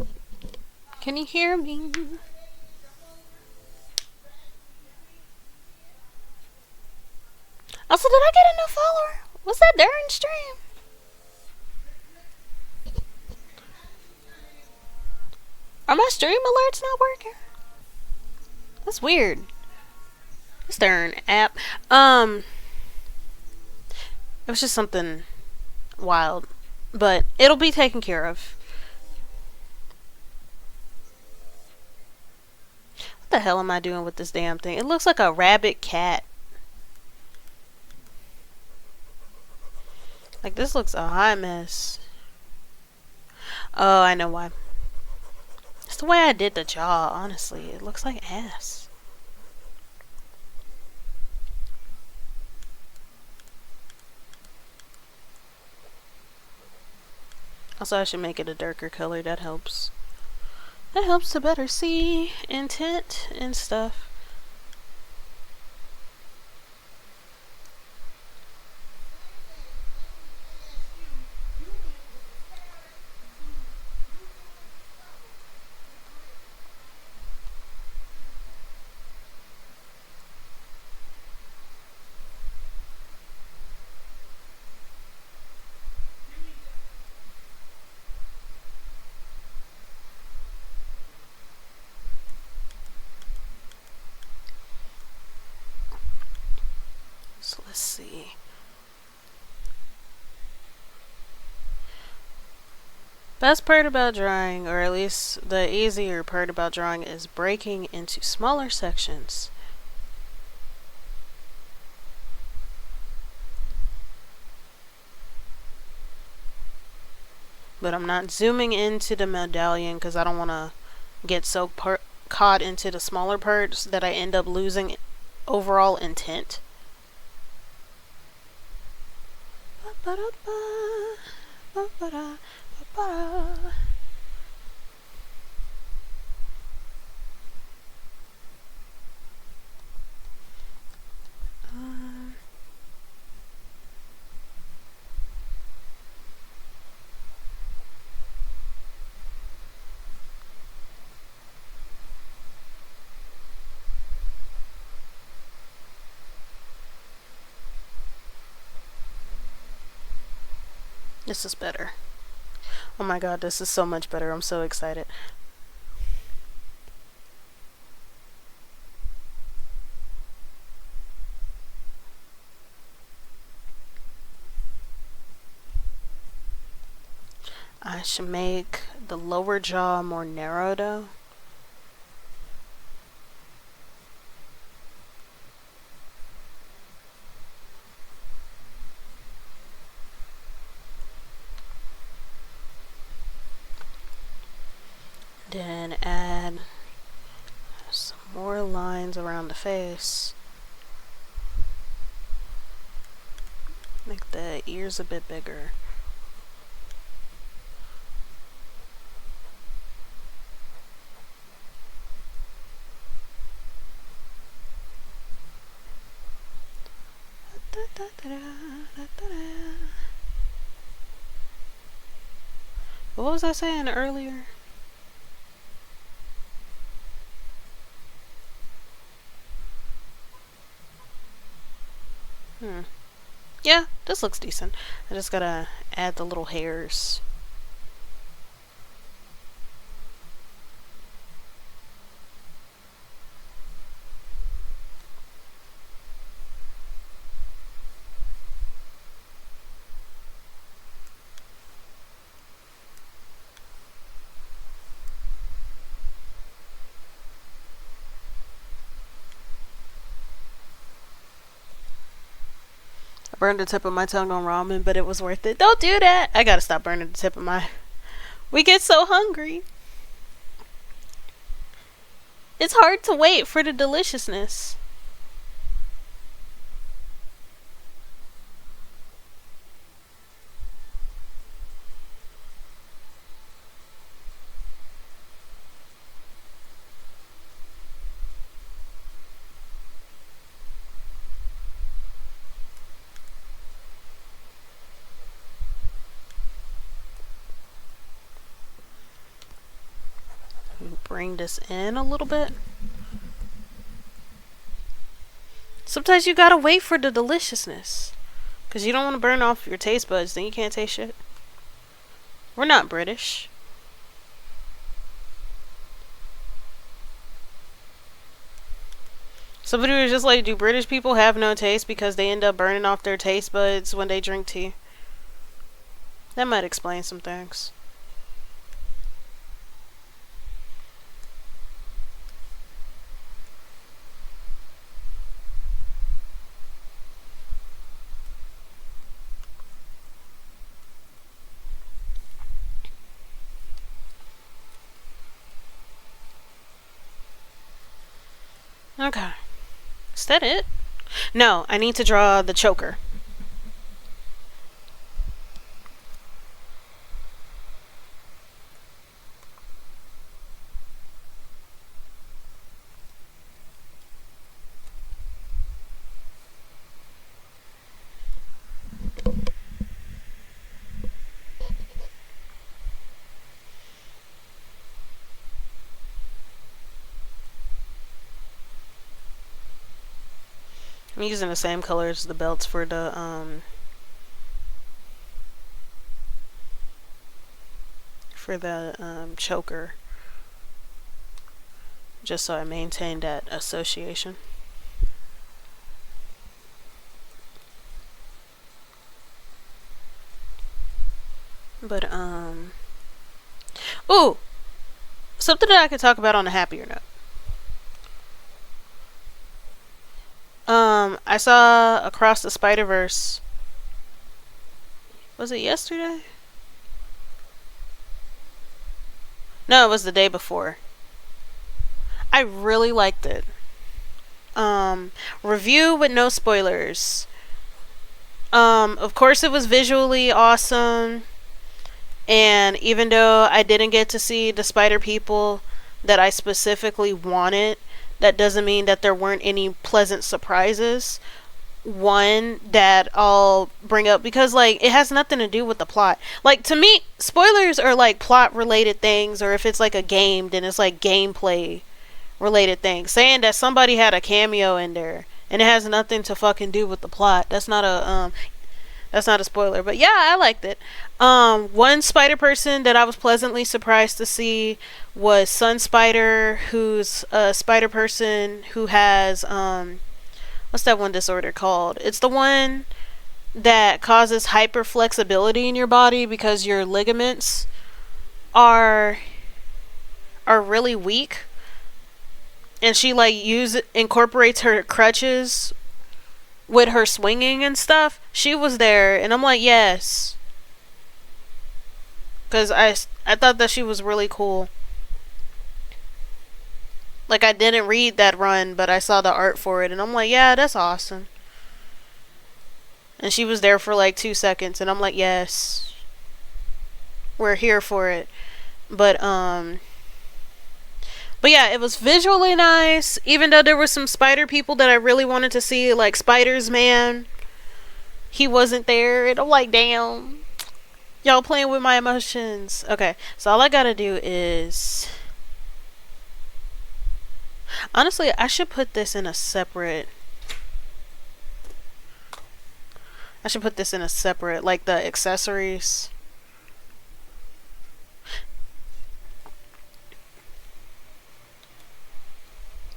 Can you hear me? Also, did I get a new follower? Was that during stream? Are my stream alerts not working? That's weird. It's darn app. It was just something wild. But it'll be taken care of. What the hell am I doing with this damn thing? It looks like a rabbit cat. Like, this looks a hot mess. Oh, I know why. It's the way I did the jaw, honestly. It looks like ass. Also, I should make it a darker color. That helps. That helps to better see intent and stuff. So let's see. Best part about drawing, or at least the easier part about drawing, is breaking into smaller sections. But I'm not zooming into the medallion because I don't want to get so caught into the smaller parts that I end up losing overall intent. This is better. Oh my god, this is so much better. I'm so excited. I should make the lower jaw more narrow though. Then add some more lines around the face. Make the ears a bit bigger. What was I saying earlier? Yeah, this looks decent. I just gotta add the little hairs. Burned the tip of my tongue on ramen, but it was worth it. Don't do that. I gotta stop burning the tip of my... We get so hungry. It's hard to wait for the deliciousness. Bring this in a little bit. Sometimes you gotta wait for the deliciousness. Because you don't want to burn off your taste buds, then you can't taste shit. We're not British. Somebody was just like, do British people have no taste because they end up burning off their taste buds when they drink tea? That might explain some things. Okay. Is that it? No, I need to draw the choker. I'm using the same color as the belts for the choker, just so I maintain that association. But ooh, something that I could talk about on a happier note. I saw Across the Spider-Verse. Was it yesterday? No, it was the day before. I really liked it. Review with no spoilers. Of course it was visually awesome. And even though I didn't get to see the spider people that I specifically wanted, that doesn't mean that there weren't any pleasant surprises. One that I'll bring up, because like it has nothing to do with the plot. Like, to me, spoilers are like plot related things, or if it's like a game, then it's like gameplay related things. Saying that somebody had a cameo in there and it has nothing to fucking do with the plot, that's not a spoiler. But yeah, I liked it. One spider person that I was pleasantly surprised to see was Sun Spider, who's a spider person who has what's that one disorder called? It's the one that causes hyperflexibility in your body because your ligaments are really weak. And she like incorporates her crutches with her swinging and stuff. She was there, and I'm like, yes, because I thought that she was really cool. Like, I didn't read that run, but I saw the art for it, and I'm like, yeah, that's awesome. And she was there for like 2 seconds, and I'm like, yes, we're here for it. But yeah, it was visually nice, even though there were some spider people that I really wanted to see, like Spider's Man. He wasn't there, and I'm like, damn, y'all playing with my emotions. Okay, so all I gotta do is, honestly, I should put this in a separate, like the accessories.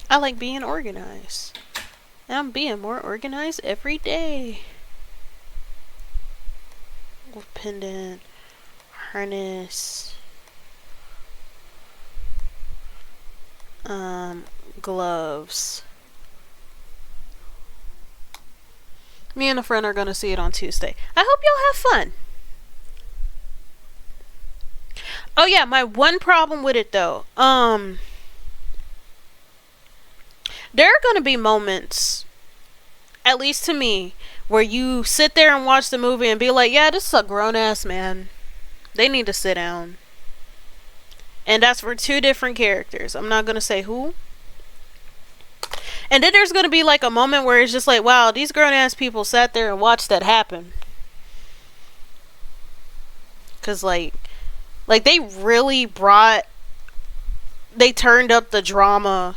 I like being organized, and I'm being more organized every day. Wolf pendant, harness, gloves. Me and a friend are gonna see it on Tuesday. I hope y'all have fun. Oh yeah, my one problem with it though, there are gonna be moments, at least to me, where you sit there and watch the movie and be like, yeah, this is a grown-ass man. They need to sit down. And that's for two different characters. I'm not gonna say who. And then there's gonna be like a moment where it's just like, wow, these grown-ass people sat there and watched that happen. Cause like they really brought they turned up the drama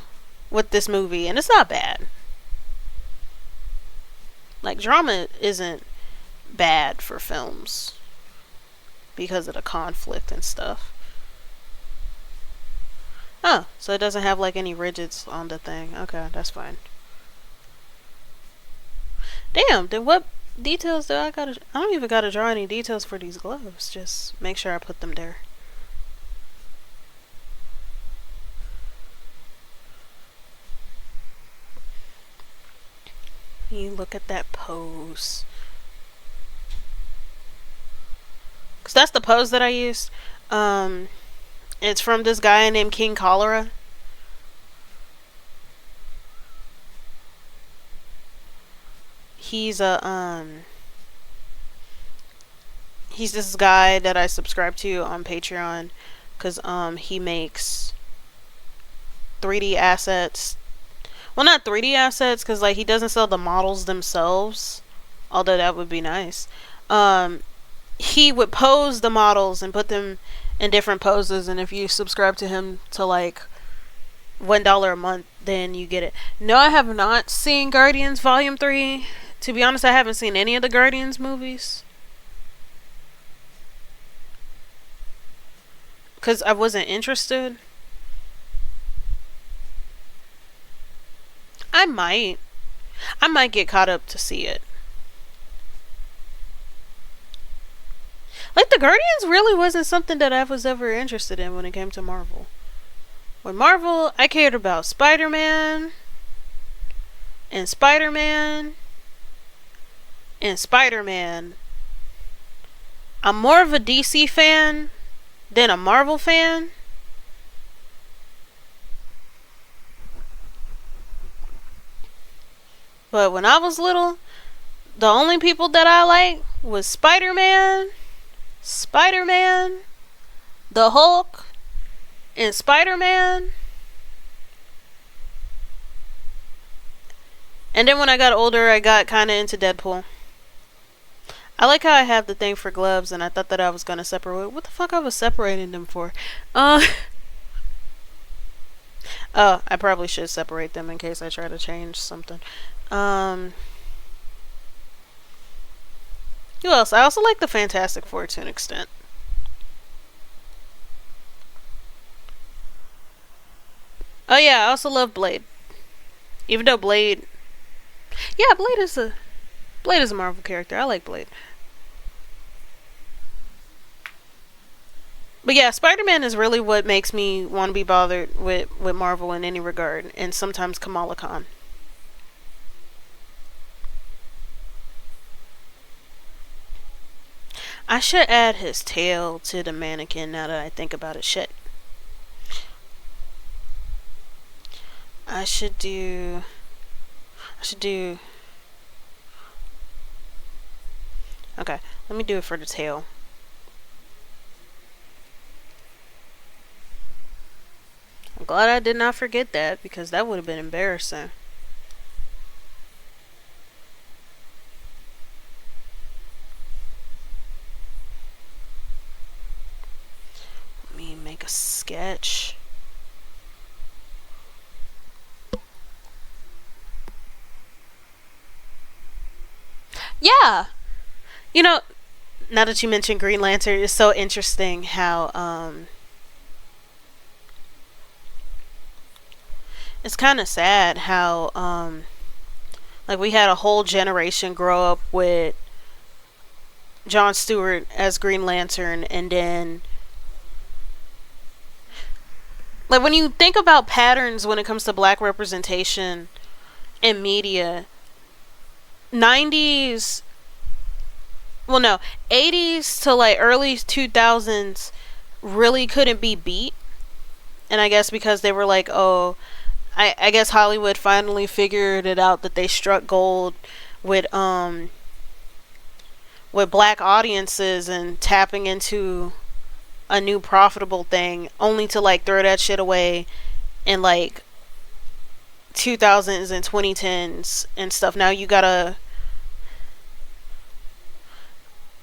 with this movie, and it's not bad. Like, drama isn't bad for films because of the conflict and stuff. Oh, so it doesn't have like any rigids on the thing. Okay, that's fine. Damn, then what details do I gotta... I don't even gotta draw any details for these gloves. Just make sure I put them there. You look at that pose. Because that's the pose that I used. It's from this guy named King Cholera. He's this guy that I subscribe to on Patreon, because he makes 3D assets. Well, not 3D assets, because like he doesn't sell the models themselves, although that would be nice. He would pose the models and put them in different poses, and if you subscribe to him to like $1 a month, then you get it. No, I have not seen Guardians Volume 3. To be honest, I haven't seen any of the Guardians movies, because I wasn't interested. I might get caught up to see it. Like, the Guardians really wasn't something that I was ever interested in when it came to Marvel. With Marvel, I cared about Spider-Man and Spider-Man and Spider-Man. I'm more of a DC fan than a Marvel fan. But when I was little, the only people that I liked was Spider-Man, the Hulk, and Spider-Man. And then when I got older, I got kind of into Deadpool. I like how I have the thing for gloves, and I thought that I was going to separate. What the fuck I was separating them for? Oh, I probably should separate them in case I try to change something. Who else? I also like the Fantastic Four to an extent. Oh yeah, I also love Blade. Even though Blade... Yeah, Blade is a Marvel character. I like Blade. But yeah, Spider-Man is really what makes me want to be bothered with Marvel in any regard. And sometimes Kamala Khan. I should add his tail to the mannequin now that I think about it. Shit. I should do... Okay, let me do it for the tail. I'm glad I did not forget that, because that would have been embarrassing. Let me make a sketch. Yeah! You know, now that you mentioned Green Lantern, it's so interesting how, it's kind of sad how, like, we had a whole generation grow up with Jon Stewart as Green Lantern, and then, like, when you think about patterns when it comes to black representation in media, 90s, well no, 80s to like early 2000s really couldn't be beat. And I guess because they were like, oh, I guess Hollywood finally figured it out that they struck gold with black audiences and tapping into a new profitable thing, only to like throw that shit away in like 2000s and 2010s and stuff. Now you gotta...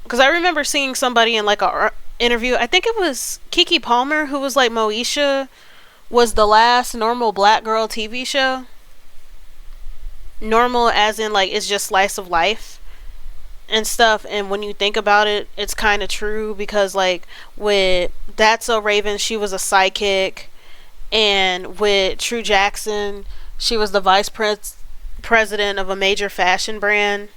Because I remember seeing somebody in like a interview, I think it was Keke Palmer, who was like Moesha was the last normal black girl TV show. Normal as in like it's just slice of life and stuff, and when you think about it, it's kind of true because like with That's So Raven, she was a sidekick, and with True Jackson, she was the president of a major fashion brand.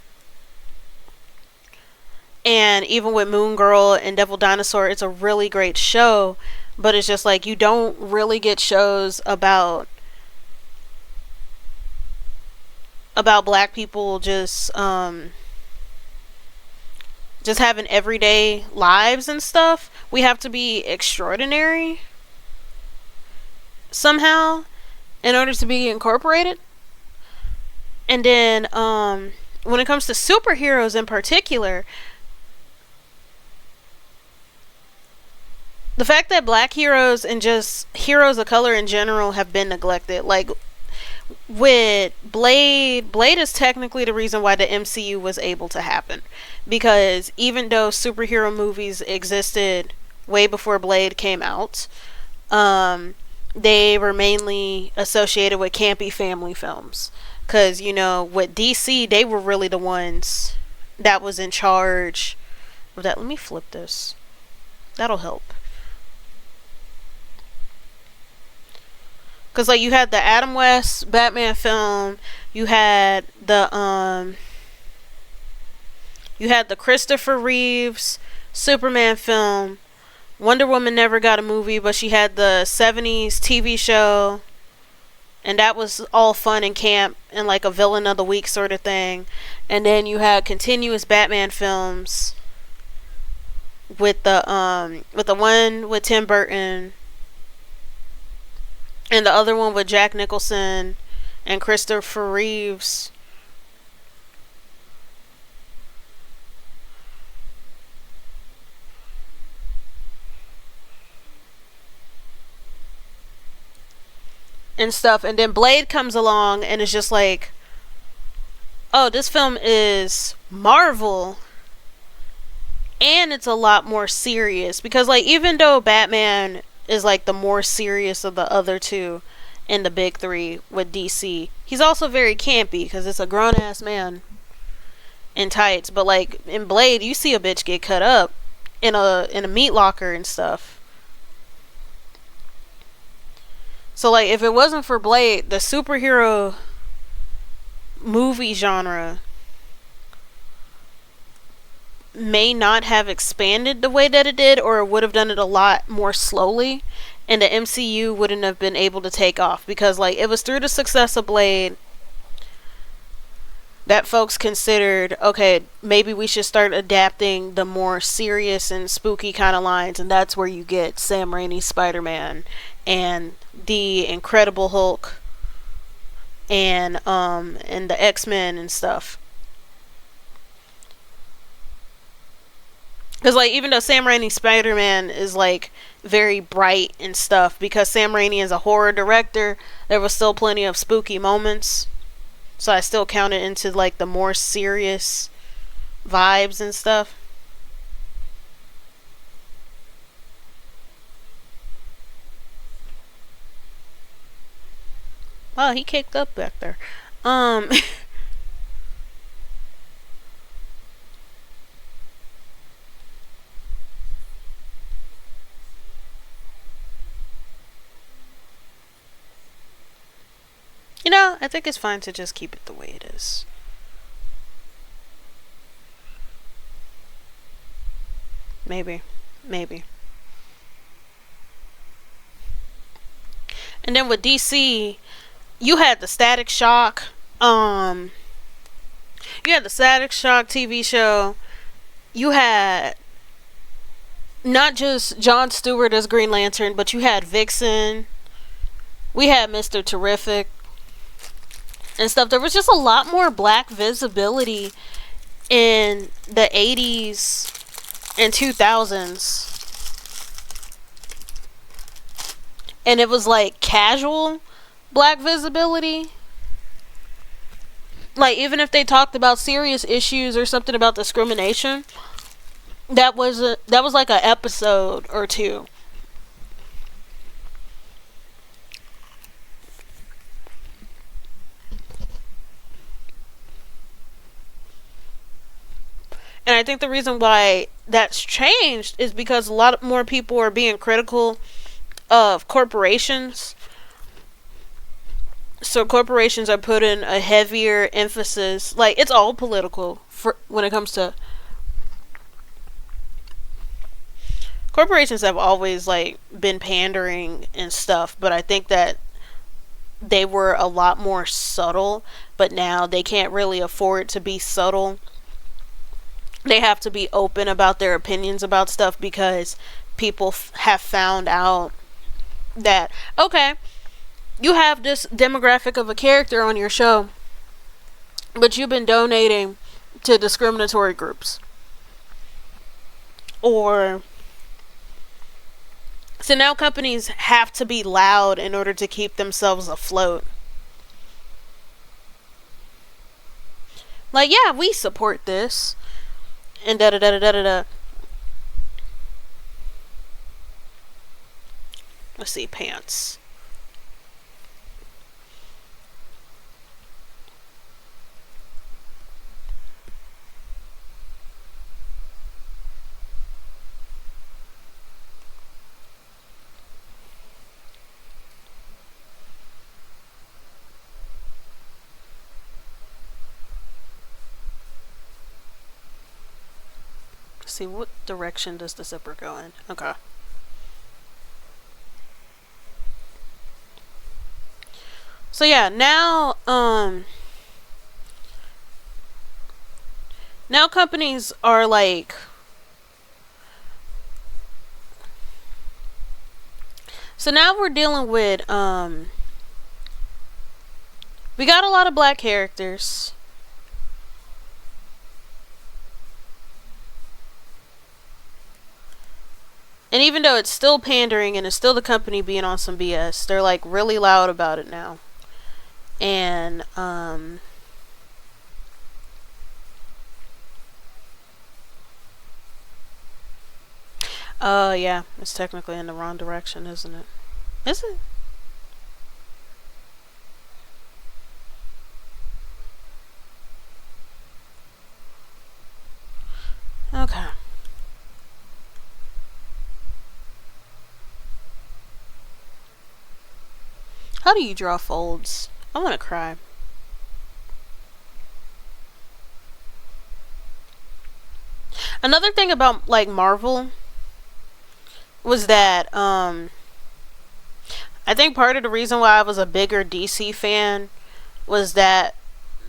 And even with Moon Girl and Devil Dinosaur, it's a really great show, but it's just like you don't really get shows about black people just having everyday lives and stuff. We have to be extraordinary somehow in order to be incorporated. And then when it comes to superheroes in particular, the fact that black heroes and just heroes of color in general have been neglected. Like with Blade is technically the reason why the MCU was able to happen, because even though superhero movies existed way before Blade came out, they were mainly associated with campy family films, because you know with DC they were really the ones that was in charge of that. Let me flip this, that'll help. Because like you had the Adam West Batman film, you had the Christopher Reeves Superman film. Wonder Woman never got a movie, but she had the 70s TV show, and that was all fun and camp and like a villain of the week sort of thing. And then you had continuous Batman films with the one with Tim Burton, and the other one with Jack Nicholson and Christopher Reeves. And stuff. And then Blade comes along and it's just like, oh, this film is Marvel. And it's a lot more serious. Because like even though Batman is like the more serious of the other two in the big three with DC, he's also very campy because it's a grown-ass man in tights. But like in Blade, you see a bitch get cut up in a meat locker and stuff. So like if it wasn't for Blade, the superhero movie genre may not have expanded the way that it did, or it would have done it a lot more slowly, and the MCU wouldn't have been able to take off, because like it was through the success of Blade that folks considered, okay, maybe we should start adapting the more serious and spooky kind of lines, and that's where you get Sam Raimi's Spider-Man and the Incredible Hulk and the X-Men and stuff. Because like even though Sam Raimi's Spider-Man is like very bright and stuff, because Sam Raimi is a horror director, there was still plenty of spooky moments. So I still count it into like the more serious vibes and stuff. Wow, he kicked up back there. You know, I think it's fine to just keep it the way it is. Maybe. And then with DC, you had the Static Shock. You had the Static Shock TV show. You had not just Jon Stewart as Green Lantern, but you had Vixen. We had Mr. Terrific and stuff. There was just a lot more black visibility in the 80s and 2000s. And it was like casual black visibility. Like even if they talked about serious issues or something about discrimination, that was like an episode or two. And I think the reason why that's changed is because a lot more people are being critical of corporations. So corporations are putting a heavier emphasis, like it's all political for when it comes to corporations have always like been pandering and stuff, but I think that they were a lot more subtle, but now they can't really afford to be subtle. They have to be open about their opinions about stuff because people have found out that, okay, you have this demographic of a character on your show, but you've been donating to discriminatory groups. Or so now companies have to be loud in order to keep themselves afloat. Like, yeah, we support this. And da da da da da da. Let's see, pants. Let's see, what direction does the zipper go in? Okay. So yeah, now companies are like, so now we're dealing with we got a lot of black characters. And even though it's still pandering and it's still the company being on some BS, they're like really loud about it now. And yeah, it's technically in the wrong direction, isn't it? Is it? Okay. How do you draw folds? I want to cry. Another thing about like Marvel was that I think part of the reason why I was a bigger DC fan was that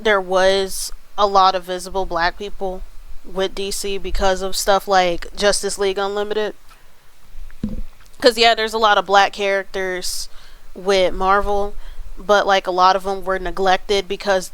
there was a lot of visible black people with DC because of stuff like Justice League Unlimited. Because yeah, there's a lot of black characters with Marvel, but like a lot of them were neglected because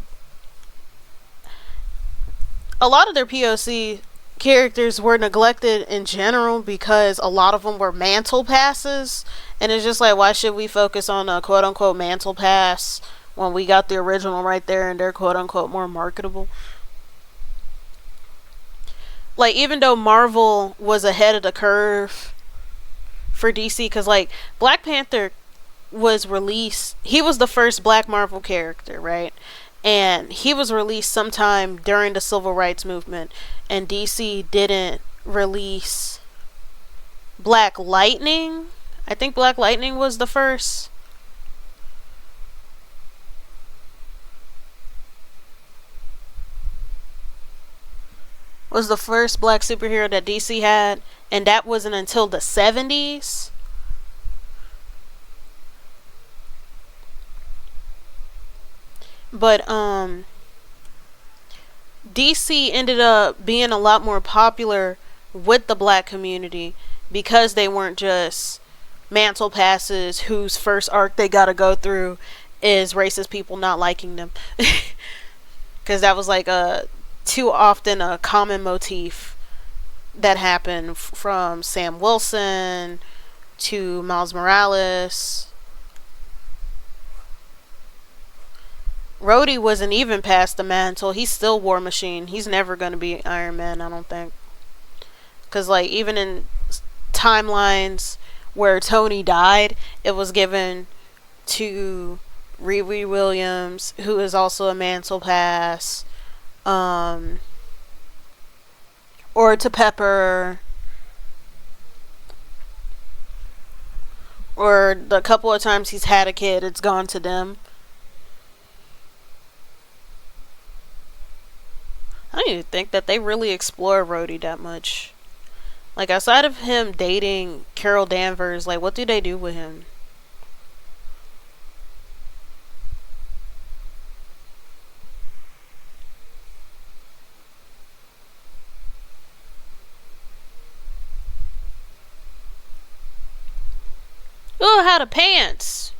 a lot of their POC characters were neglected in general because a lot of them were mantle passes, and it's just like, why should we focus on a quote unquote mantle pass when we got the original right there and they're quote unquote more marketable? Like, even though Marvel was ahead of the curve for DC, because like Black Panther was released, he was the first black Marvel character, right? And he was released sometime during the civil rights movement, and DC didn't release Black Lightning. I think Black Lightning was the first. Was the first black superhero that DC had, and that wasn't until the 70s. But DC ended up being a lot more popular with the black community because they weren't just mantle passes whose first arc they gotta go through is racist people not liking them. Because that was like too often a common motif that happened from Sam Wilson to Miles Morales. Rhodey wasn't even past the mantle. He's still War Machine. He's never going to be Iron Man, I don't think. Because, like, even in timelines where Tony died, it was given to Riri Williams, who is also a mantle pass. or to Pepper, or the couple of times he's had a kid, it's gone to them. I don't even think that they really explore Rhodey that much. Like, outside of him dating Carol Danvers, like, what do they do with him? Ooh, how to pants!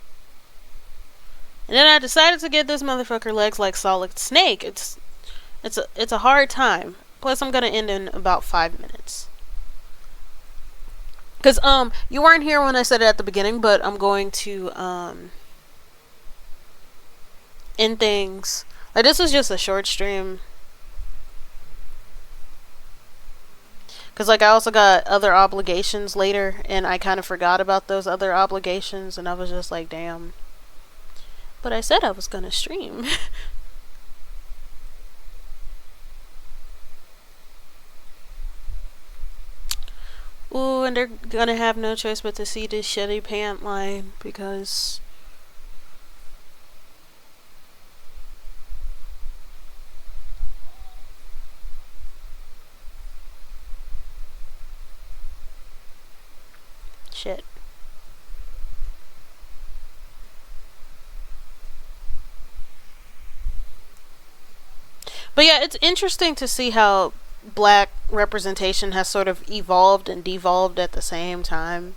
And then I decided to get this motherfucker legs like Solid Snake. It's a hard time. Plus, I'm gonna end in about 5 minutes. Cause you weren't here when I said it at the beginning, but I'm going to end things. Like, this was just a short stream. Cause like I also got other obligations later, and I kind of forgot about those other obligations, and I was just like, damn. But I said I was gonna stream. Ooh, and they're gonna have no choice but to see this shitty pant line because shit. But yeah, it's interesting to see how black representation has sort of evolved and devolved at the same time.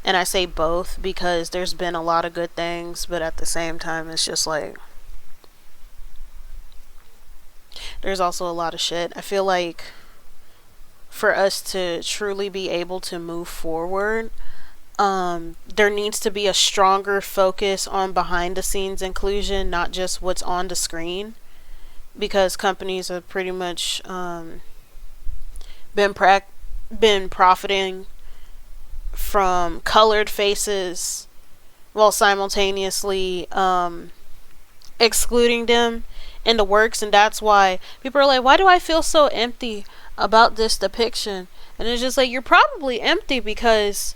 And I say both because there's been a lot of good things, but at the same time it's just like there's also a lot of shit. I feel like for us to truly be able to move forward, there needs to be a stronger focus on behind the scenes inclusion, not just what's on the screen. Because companies have pretty much been profiting from colored faces while simultaneously excluding them in the works, and that's why people are like, why do I feel so empty about this depiction? And it's just like, you're probably empty because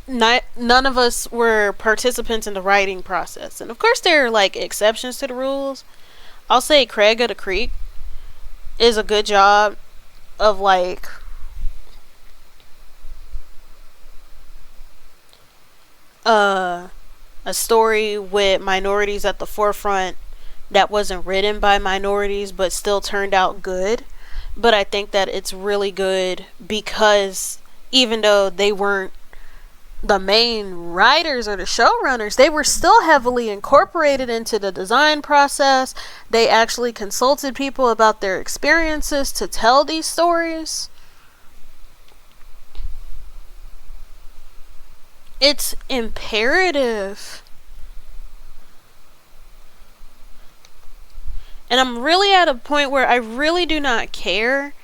none of us were participants in the writing process. And of course there are like exceptions to the rules. I'll say Craig of the Creek is a good job of like a story with minorities at the forefront that wasn't written by minorities but still turned out good. But I think that it's really good because even though they weren't the main writers or the showrunners, they were still heavily incorporated into the design process. They actually consulted people about their experiences to tell these stories. It's imperative. And I'm really at a point where I really do not care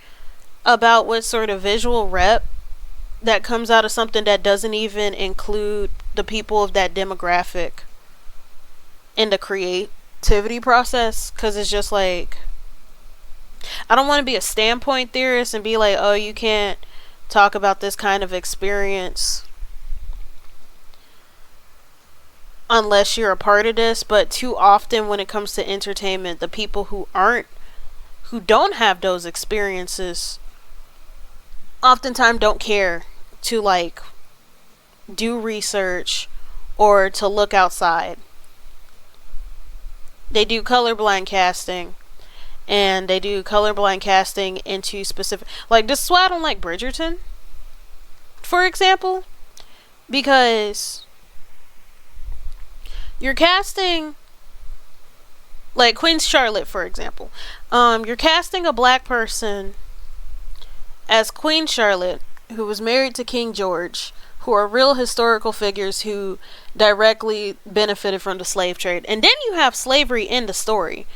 about what sort of visual rep that comes out of something that doesn't even include the people of that demographic in the creativity process. Because it's just like, I don't want to be a standpoint theorist and be like, oh, you can't talk about this kind of experience unless you're a part of this. But too often when it comes to entertainment, the people who don't have those experiences oftentimes don't care to like do research or to look outside. They do colorblind casting, and they do colorblind casting into specific, like, this is why I don't like Bridgerton, for example, because you're casting like Queen Charlotte, for example. You're casting a black person as Queen Charlotte, who was married to King George, who are real historical figures who directly benefited from the slave trade. And then you have slavery in the story.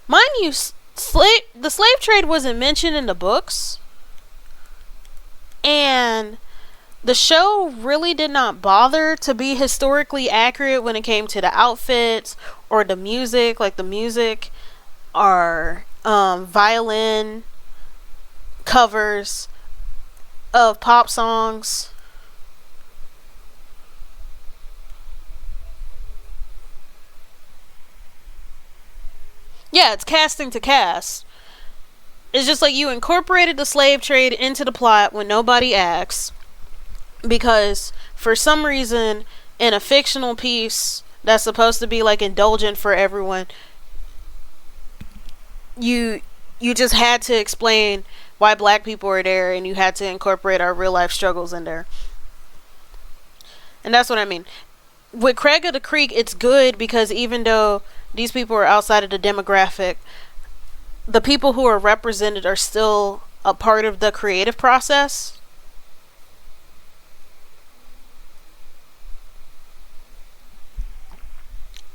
Mind you, the slave trade wasn't mentioned in the books. And the show really did not bother to be historically accurate when it came to the outfits or the music. Like, the music are violin covers of pop songs. Yeah, it's casting to cast. It's just like you incorporated the slave trade into the plot when nobody asks, because for some reason in a fictional piece that's supposed to be like indulgent for everyone, you you just had to explain why black people are there, and you had to incorporate our real life struggles in there. And that's what I mean. With Craig of the Creek, it's good because even though these people are outside of the demographic, the people who are represented are still a part of the creative process.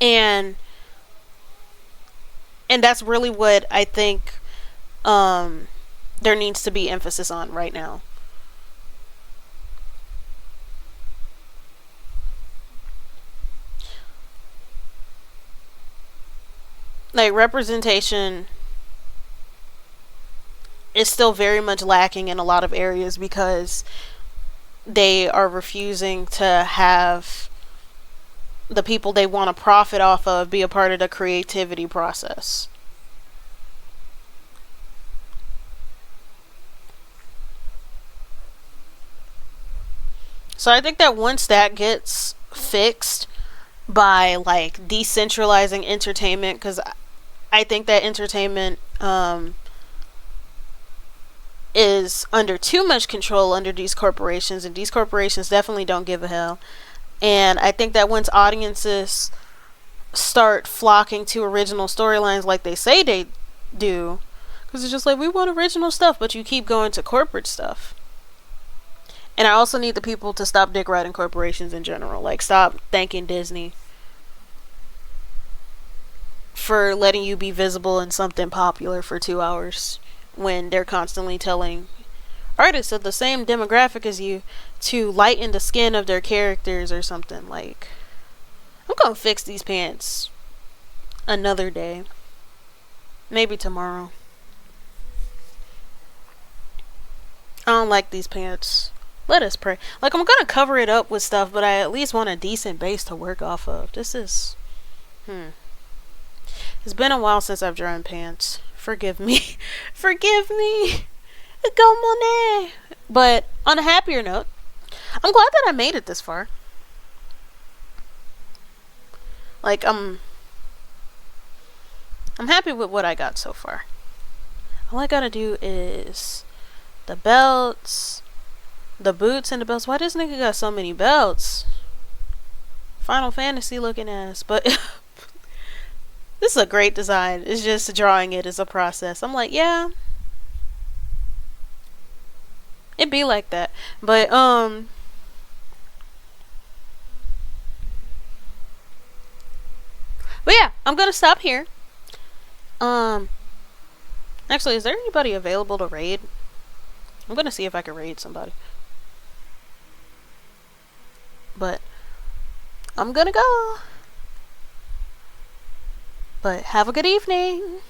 And that's really what I think there needs to be emphasis on right now. Like, representation is still very much lacking in a lot of areas because they are refusing to have the people they want to profit off of be a part of the creativity process. So I think that once that gets fixed by like decentralizing entertainment, because I think that entertainment is under too much control under these corporations, and these corporations definitely don't give a hell. And I think that once audiences start flocking to original storylines like they say they do, because it's just like, we want original stuff, but you keep going to corporate stuff. And I also need the people to stop dick riding corporations in general. Like, stop thanking Disney for letting you be visible in something popular for 2 hours when they're constantly telling artists of the same demographic as you to lighten the skin of their characters or something. Like, I'm gonna fix these pants another day. Maybe tomorrow. I don't like these pants. Let us pray. Like, I'm gonna cover it up with stuff, but I at least want a decent base to work off of. This is... It's been a while since I've drawn pants. Forgive me. Forgive me. Come on. But on a happier note, I'm glad that I made it this far. Like, I'm happy with what I got so far. All I gotta do is the belts, the boots and the belts. Why this nigga got so many belts? Final Fantasy looking ass. But this is a great design. It's just drawing it is a process. I'm like, yeah, it'd be like that. But yeah, I'm gonna stop here. Actually, is there anybody available to raid? I'm gonna see if I can raid somebody. But I'm gonna go. But have a good evening.